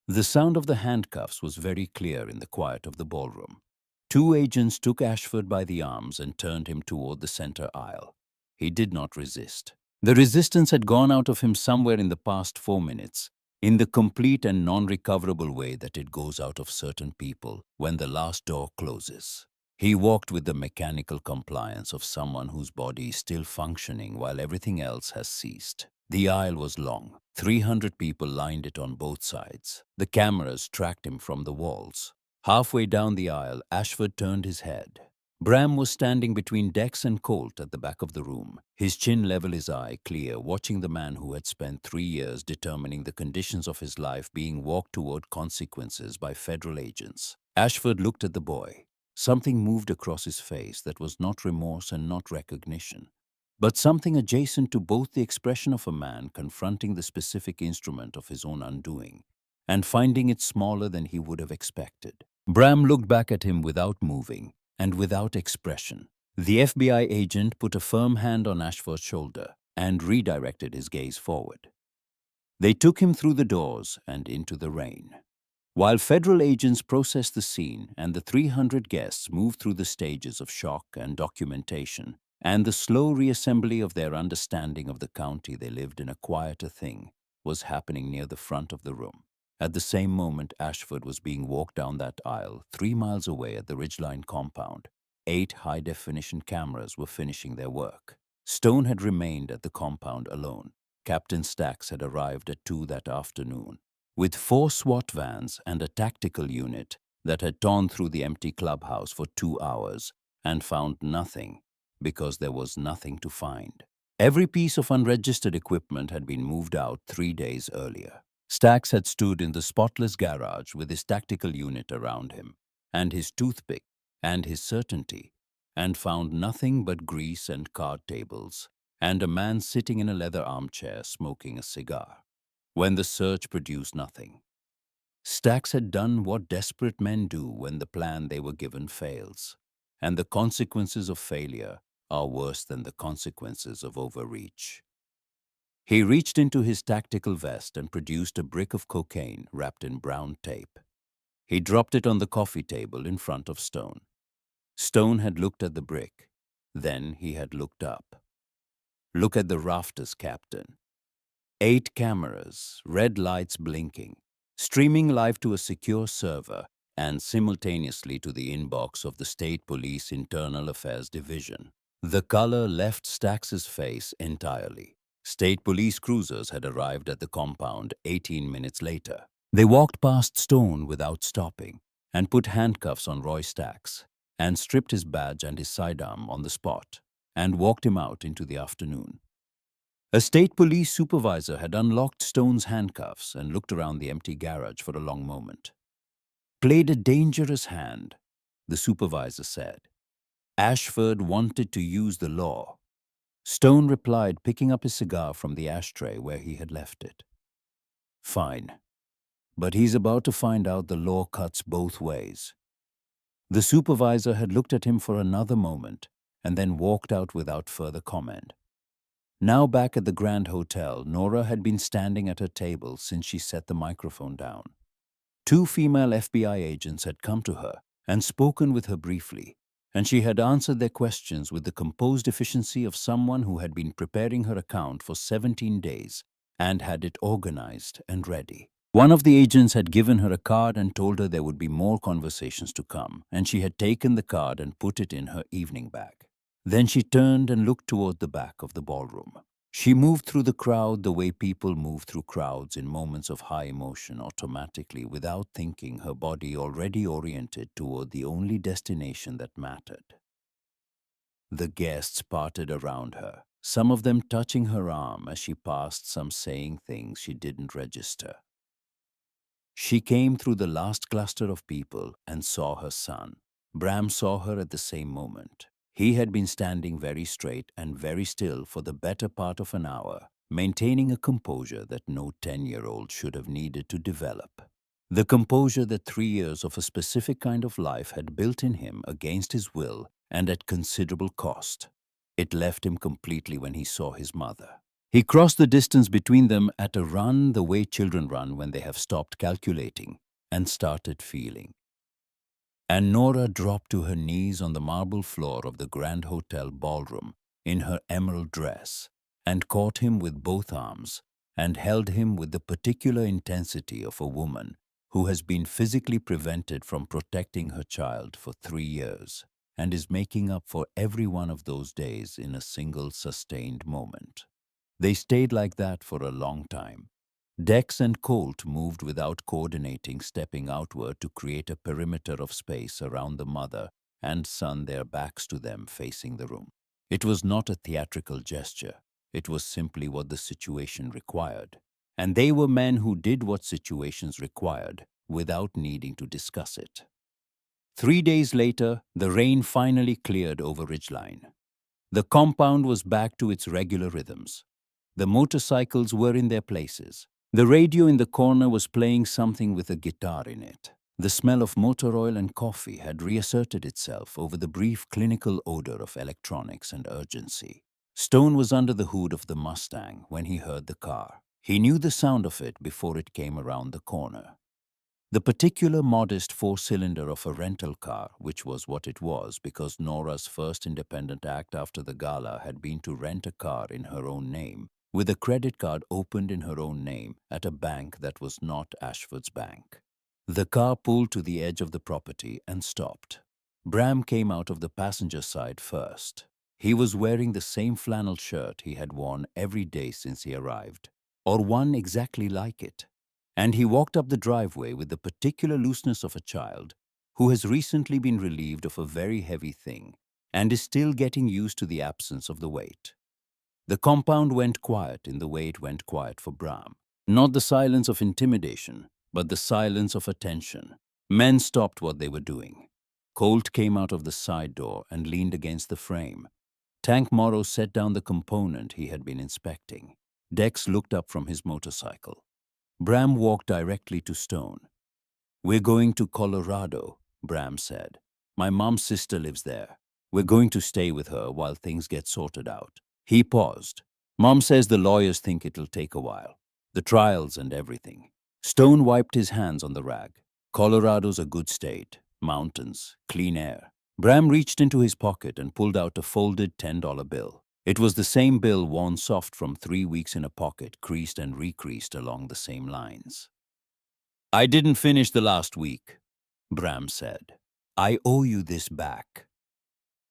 The sound of the handcuffs was very clear in the quiet of the ballroom. 2 agents took Ashford by the arms and turned him toward the center aisle. He did not resist. The resistance had gone out of him somewhere in the past 4 minutes, in the complete and non-recoverable way that it goes out of certain people when the last door closes. He walked with the mechanical compliance of someone whose body is still functioning while everything else has ceased. The aisle was long. 300 people lined it on both sides. The cameras tracked him from the walls. Halfway down the aisle, Ashford turned his head. Bram was standing between Dex and Colt at the back of the room, his chin level, his eye clear, watching the man who had spent 3 years determining the conditions of his life being walked toward consequences by federal agents. Ashford looked at the boy. Something moved across his face that was not remorse and not recognition, but something adjacent to both the expression of a man confronting the specific instrument of his own undoing and finding it smaller than he would have expected. Bram looked back at him without moving and without expression. The FBI agent put a firm hand on Ashford's shoulder and redirected his gaze forward. They took him through the doors and into the rain. While federal agents processed the scene and the 300 guests moved through the stages of shock and documentation, and the slow reassembly of their understanding of the county they lived in, a quieter thing was happening near the front of the room. At the same moment, Ashford was being walked down that aisle, 3 miles away at the Ridgeline compound. 8 high-definition cameras were finishing their work. Stone had remained at the compound alone. Captain Stacks had arrived at 2 that afternoon, with 4 SWAT vans and a tactical unit that had torn through the empty clubhouse for 2 hours and found nothing, because there was nothing to find. Every piece of unregistered equipment had been moved out 3 days earlier. Stacks had stood in the spotless garage with his tactical unit around him, and his toothpick, and his certainty, and found nothing but grease and card tables, and a man sitting in a leather armchair smoking a cigar. When the search produced nothing, Stacks had done what desperate men do when the plan they were given fails, and the consequences of failure are worse than the consequences of overreach. He reached into his tactical vest and produced a brick of cocaine wrapped in brown tape. He dropped it on the coffee table in front of Stone. Stone had looked at the brick. Then he had looked up. "Look at the rafters, Captain." 8 cameras, red lights blinking, streaming live to a secure server and simultaneously to the inbox of the State Police Internal Affairs Division. The color left Stacks's face entirely. State police cruisers had arrived at the compound 18 minutes later. They walked past Stone without stopping and put handcuffs on Roy Stacks and stripped his badge and his sidearm on the spot and walked him out into the afternoon. A state police supervisor had unlocked Stone's handcuffs and looked around the empty garage for a long moment. "Played a dangerous hand," the supervisor said. "Ashford wanted to use the law." Stone replied, picking up his cigar from the ashtray where he had left it. "Fine. But he's about to find out the law cuts both ways." The supervisor had looked at him for another moment and then walked out without further comment. Now back at the Grand Hotel, Nora had been standing at her table since she set the microphone down. 2 female FBI agents had come to her and spoken with her briefly, and she had answered their questions with the composed efficiency of someone who had been preparing her account for 17 days and had it organized and ready. One of the agents had given her a card and told her there would be more conversations to come, and she had taken the card and put it in her evening bag. Then she turned and looked toward the back of the ballroom. She moved through the crowd the way people move through crowds in moments of high emotion, automatically, without thinking, her body already oriented toward the only destination that mattered. The guests parted around her, some of them touching her arm as she passed, some saying things she didn't register. She came through the last cluster of people and saw her son. Bram saw her at the same moment. He had been standing very straight and very still for the better part of an hour, maintaining a composure that no 10-year-old should have needed to develop. The composure that 3 years of a specific kind of life had built in him against his will and at considerable cost. It left him completely when he saw his mother. He crossed the distance between them at a run, the way children run when they have stopped calculating, and started feeling. And Nora dropped to her knees on the marble floor of the Grand Hotel ballroom in her emerald dress and caught him with both arms and held him with the particular intensity of a woman who has been physically prevented from protecting her child for 3 years and is making up for every one of those days in a single sustained moment. They stayed like that for a long time. Dex and Colt moved without coordinating, stepping outward to create a perimeter of space around the mother and son, their backs to them, facing the room. It was not a theatrical gesture. It was simply what the situation required. And they were men who did what situations required without needing to discuss it. 3 days later, the rain finally cleared over Ridgeline. The compound was back to its regular rhythms. The motorcycles were in their places. The radio in the corner was playing something with a guitar in it. The smell of motor oil and coffee had reasserted itself over the brief clinical odor of electronics and urgency. Stone was under the hood of the Mustang when he heard the car. He knew the sound of it before it came around the corner. The particular modest four-cylinder of a rental car, which was what it was because Nora's first independent act after the gala had been to rent a car in her own name, with a credit card opened in her own name at a bank that was not Ashford's bank. The car pulled to the edge of the property and stopped. Bram came out of the passenger side first. He was wearing the same flannel shirt he had worn every day since he arrived, or one exactly like it. And he walked up the driveway with the particular looseness of a child who has recently been relieved of a very heavy thing and is still getting used to the absence of the weight. The compound went quiet in the way it went quiet for Bram. Not the silence of intimidation, but the silence of attention. Men stopped what they were doing. Colt came out of the side door and leaned against the frame. Tank Morrow set down the component he had been inspecting. Dex looked up from his motorcycle. Bram walked directly to Stone. "We're going to Colorado," Bram said. "My mom's sister lives there. We're going to stay with her while things get sorted out." He paused. "Mom says the lawyers think it'll take a while. The trials and everything." Stone wiped his hands on the rag. "Colorado's a good state. Mountains, clean air." Bram reached into his pocket and pulled out a folded $10 bill. It was the same bill worn soft from 3 weeks in a pocket, creased and recreased along the same lines. "I didn't finish the last week," Bram said. "I owe you this back."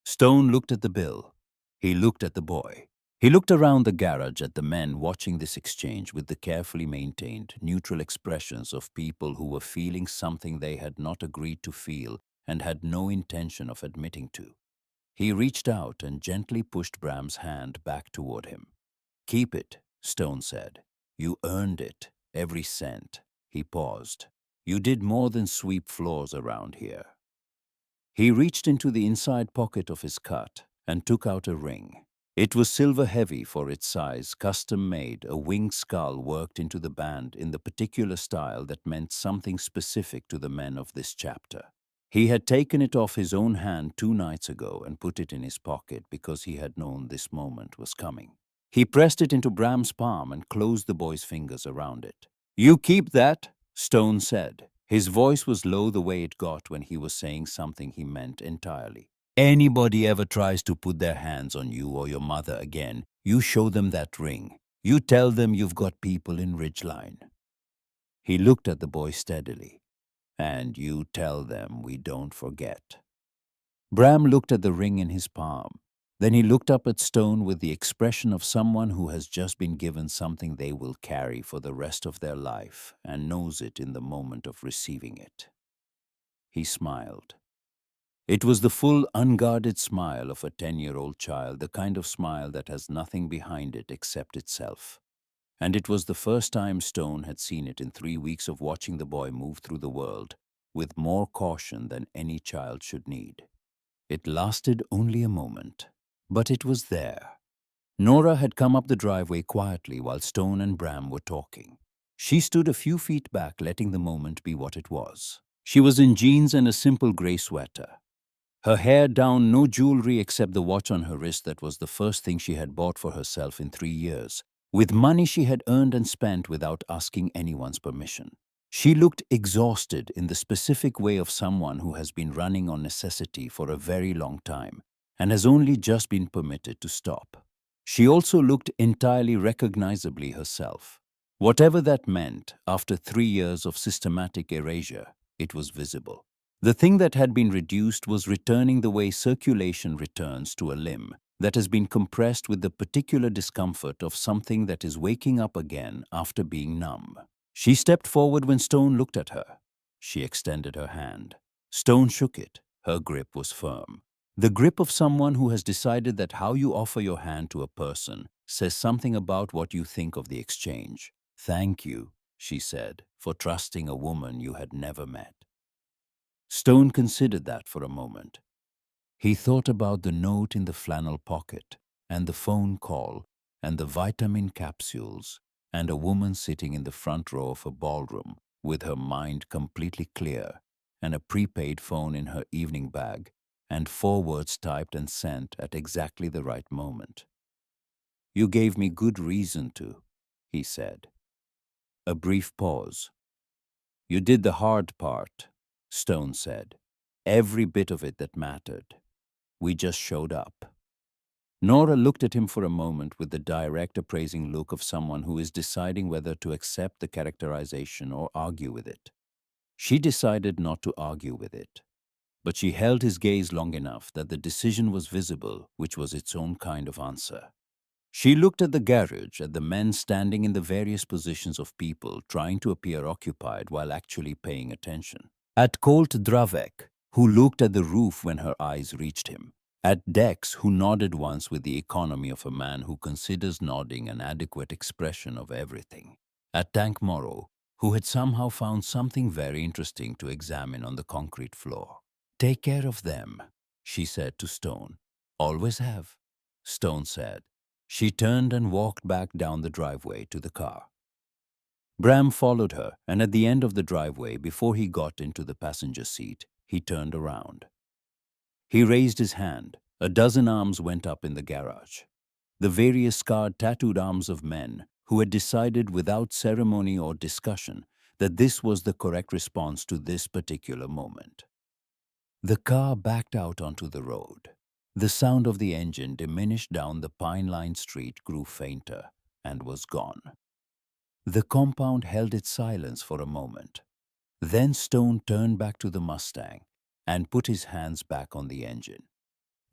Stone looked at the bill. He looked at the boy. He looked around the garage at the men watching this exchange with the carefully maintained, neutral expressions of people who were feeling something they had not agreed to feel and had no intention of admitting to. He reached out and gently pushed Bram's hand back toward him. "Keep it," Stone said. "You earned it, every cent." He paused. "You did more than sweep floors around here." He reached into the inside pocket of his coat and took out a ring. It was silver heavy for its size, custom made, a winged skull worked into the band in the particular style that meant something specific to the men of this chapter. He had taken it off his own hand 2 nights ago and put it in his pocket because he had known this moment was coming. He pressed it into Bram's palm and closed the boy's fingers around it. "You keep that," Stone said. His voice was low the way it got when he was saying something he meant entirely. "Anybody ever tries to put their hands on you or your mother again, you show them that ring. You tell them you've got people in Ridgeline." He looked at the boy steadily. "And you tell them we don't forget." Bram looked at the ring in his palm. Then he looked up at Stone with the expression of someone who has just been given something they will carry for the rest of their life and knows it in the moment of receiving it. He smiled. It was the full, unguarded smile of a 10-year-old child, the kind of smile that has nothing behind it except itself. And it was the first time Stone had seen it in 3 weeks of watching the boy move through the world with more caution than any child should need. It lasted only a moment, but it was there. Nora had come up the driveway quietly while Stone and Bram were talking. She stood a few feet back, letting the moment be what it was. She was in jeans and a simple gray sweater. Her hair down, no jewelry except the watch on her wrist that was the first thing she had bought for herself in 3 years, with money she had earned and spent without asking anyone's permission. She looked exhausted in the specific way of someone who has been running on necessity for a very long time and has only just been permitted to stop. She also looked entirely recognizably herself. Whatever that meant, after 3 years of systematic erasure, it was visible. The thing that had been reduced was returning the way circulation returns to a limb that has been compressed with the particular discomfort of something that is waking up again after being numb. She stepped forward when Stone looked at her. She extended her hand. Stone shook it. Her grip was firm. The grip of someone who has decided that how you offer your hand to a person says something about what you think of the exchange. "Thank you," she said, "for trusting a woman you had never met." Stone considered that for a moment. He thought about the note in the flannel pocket, and the phone call, and the vitamin capsules, and a woman sitting in the front row of a ballroom with her mind completely clear, and a prepaid phone in her evening bag, and 4 words typed and sent at exactly the right moment. "You gave me good reason to," he said. A brief pause. You did the hard part, Stone said. Every bit of it that mattered. We just showed up. Nora looked at him for a moment with the direct, appraising look of someone who is deciding whether to accept the characterization or argue with it. She decided not to argue with it, but she held his gaze long enough that the decision was visible, which was its own kind of answer. She looked at the garage, at the men standing in the various positions of people trying to appear occupied while actually paying attention. At Colt Dravek, who looked at the roof when her eyes reached him. At Dex, who nodded once with the economy of a man who considers nodding an adequate expression of everything. At Tank Morrow, who had somehow found something very interesting to examine on the concrete floor. Take care of them, she said to Stone. Always have, Stone said. She turned and walked back down the driveway to the car. Bram followed her, and at the end of the driveway, before he got into the passenger seat, he turned around. He raised his hand. A dozen arms went up in the garage. The various scarred, tattooed arms of men who had decided without ceremony or discussion that this was the correct response to this particular moment. The car backed out onto the road. The sound of the engine diminished down the pine-lined street, grew fainter, and was gone. The compound held its silence for a moment. Then Stone turned back to the Mustang and put his hands back on the engine.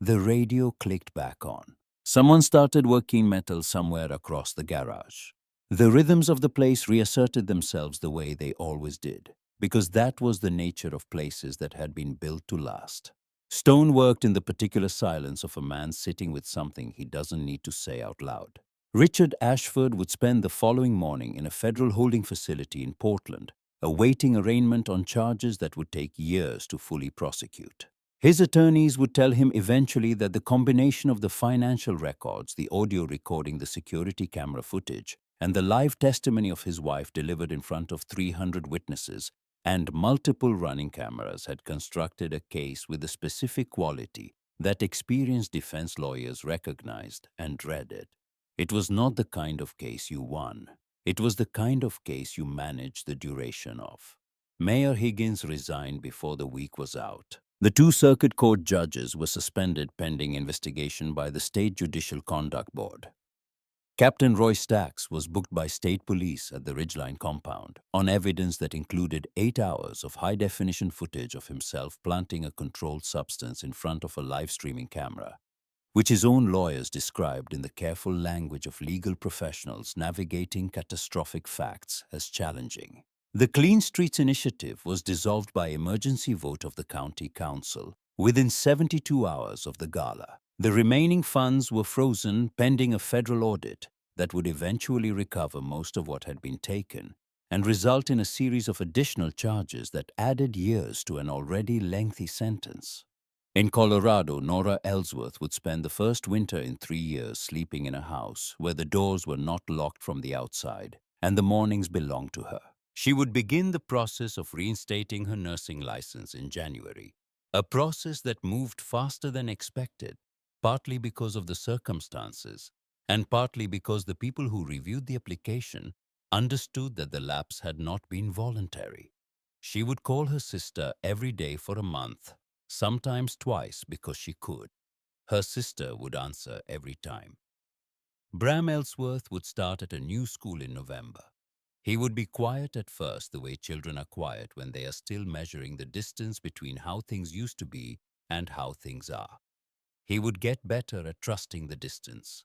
The radio clicked back on. Someone started working metal somewhere across the garage. The rhythms of the place reasserted themselves the way they always did, because that was the nature of places that had been built to last. Stone worked in the particular silence of a man sitting with something he doesn't need to say out loud. Richard Ashford would spend the following morning in a federal holding facility in Portland, awaiting arraignment on charges that would take years to fully prosecute. His attorneys would tell him eventually that the combination of the financial records, the audio recording, the security camera footage, and the live testimony of his wife delivered in front of 300 witnesses and multiple running cameras had constructed a case with a specific quality that experienced defense lawyers recognized and dreaded. It was not the kind of case you won. It was the kind of case you managed the duration of. Mayor Higgins resigned before the week was out. The two circuit court judges were suspended pending investigation by the State Judicial Conduct Board. Captain Roy Stacks was booked by state police at the Ridgeline compound on evidence that included 8 hours of high-definition footage of himself planting a controlled substance in front of a live-streaming camera, which his own lawyers described in the careful language of legal professionals navigating catastrophic facts as challenging. The Clean Streets Initiative was dissolved by emergency vote of the county council within 72 hours of the gala. The remaining funds were frozen pending a federal audit that would eventually recover most of what had been taken and result in a series of additional charges that added years to an already lengthy sentence. In Colorado, Nora Ellsworth would spend the first winter in 3 years sleeping in a house where the doors were not locked from the outside and the mornings belonged to her. She would begin the process of reinstating her nursing license in January, a process that moved faster than expected, partly because of the circumstances and partly because the people who reviewed the application understood that the lapse had not been voluntary. She would call her sister every day for a month, sometimes twice because she could. Her sister would answer every time. Bram Ellsworth would start at a new school in November. He would be quiet at first, the way children are quiet when they are still measuring the distance between how things used to be and how things are. He would get better at trusting the distance.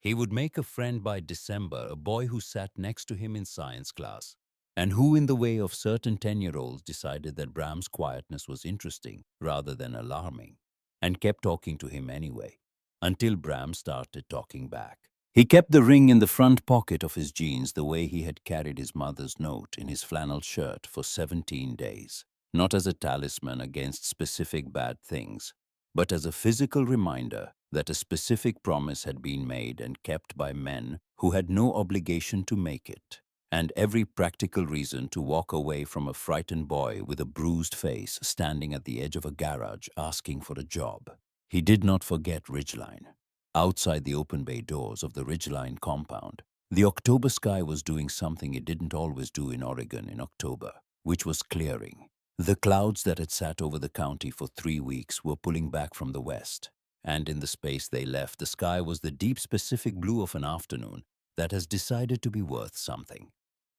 He would make a friend by December, a boy who sat next to him in science class, and who, in the way of certain 10-year-olds, decided that Bram's quietness was interesting rather than alarming, and kept talking to him anyway, until Bram started talking back. He kept the ring in the front pocket of his jeans the way he had carried his mother's note in his flannel shirt for 17 days, not as a talisman against specific bad things, but as a physical reminder that a specific promise had been made and kept by men who had no obligation to make it, and every practical reason to walk away from a frightened boy with a bruised face standing at the edge of a garage asking for a job. He did not forget Ridgeline. Outside the open bay doors of the Ridgeline compound, the October sky was doing something it didn't always do in Oregon in October. which was clearing. The clouds that had sat over the county for 3 weeks were pulling back from the west, and in the space they left, the sky was the deep Pacific blue of an afternoon that has decided to be worth something.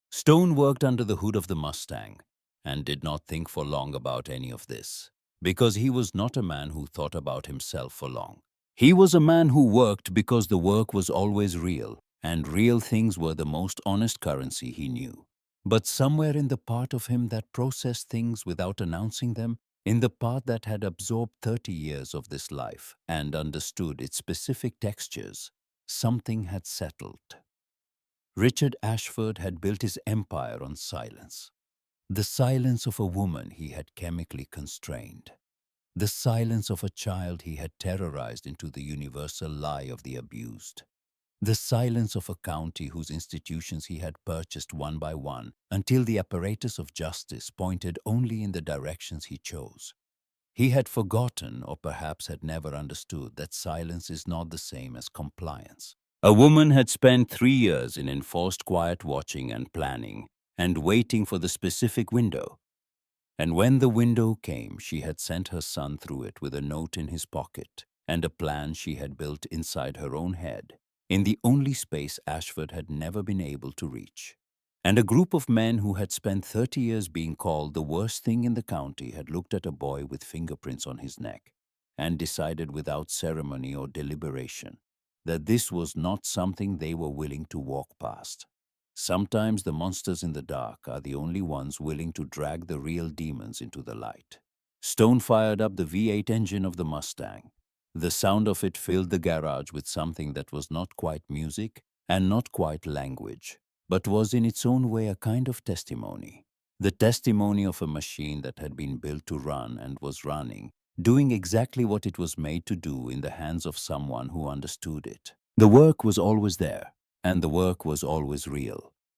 Stone worked under the hood of the Mustang and did not think for long about any of this, because he was not a man who thought about himself for long. He was a man who worked because the work was always real, and real things were the most honest currency he knew. But somewhere in the part of him that processed things without announcing them, in the part that had absorbed 30 years of this life and understood its specific textures, something had settled. Richard Ashford had built his empire on silence. The silence of a woman he had chemically constrained. The silence of a child he had terrorized into the universal lie of the abused. The silence of a county whose institutions he had purchased one by one until the apparatus of justice pointed only in the directions he chose. He had forgotten, or perhaps had never understood, that silence is not the same as compliance. A woman had spent 3 years in enforced quiet watching and planning and waiting for the specific window. And when the window came, she had sent her son through it with a note in his pocket and a plan she had built inside her own head, in the only space Ashford had never been able to reach. And a group of men who had spent 30 years being called the worst thing in the county had looked at a boy with fingerprints on his neck and decided without ceremony or deliberation that this was not something they were willing to walk past. Sometimes the monsters in the dark are the only ones willing to drag the real demons into the light. Stone fired up the V8 engine of the Mustang. The sound of it filled the garage with something that was not quite music and not quite language, but was in its own way a kind of testimony. The testimony of a machine that had been built to run and was running, doing exactly what it was made to do in the hands of someone who understood it. The work was always there, and the work was always real.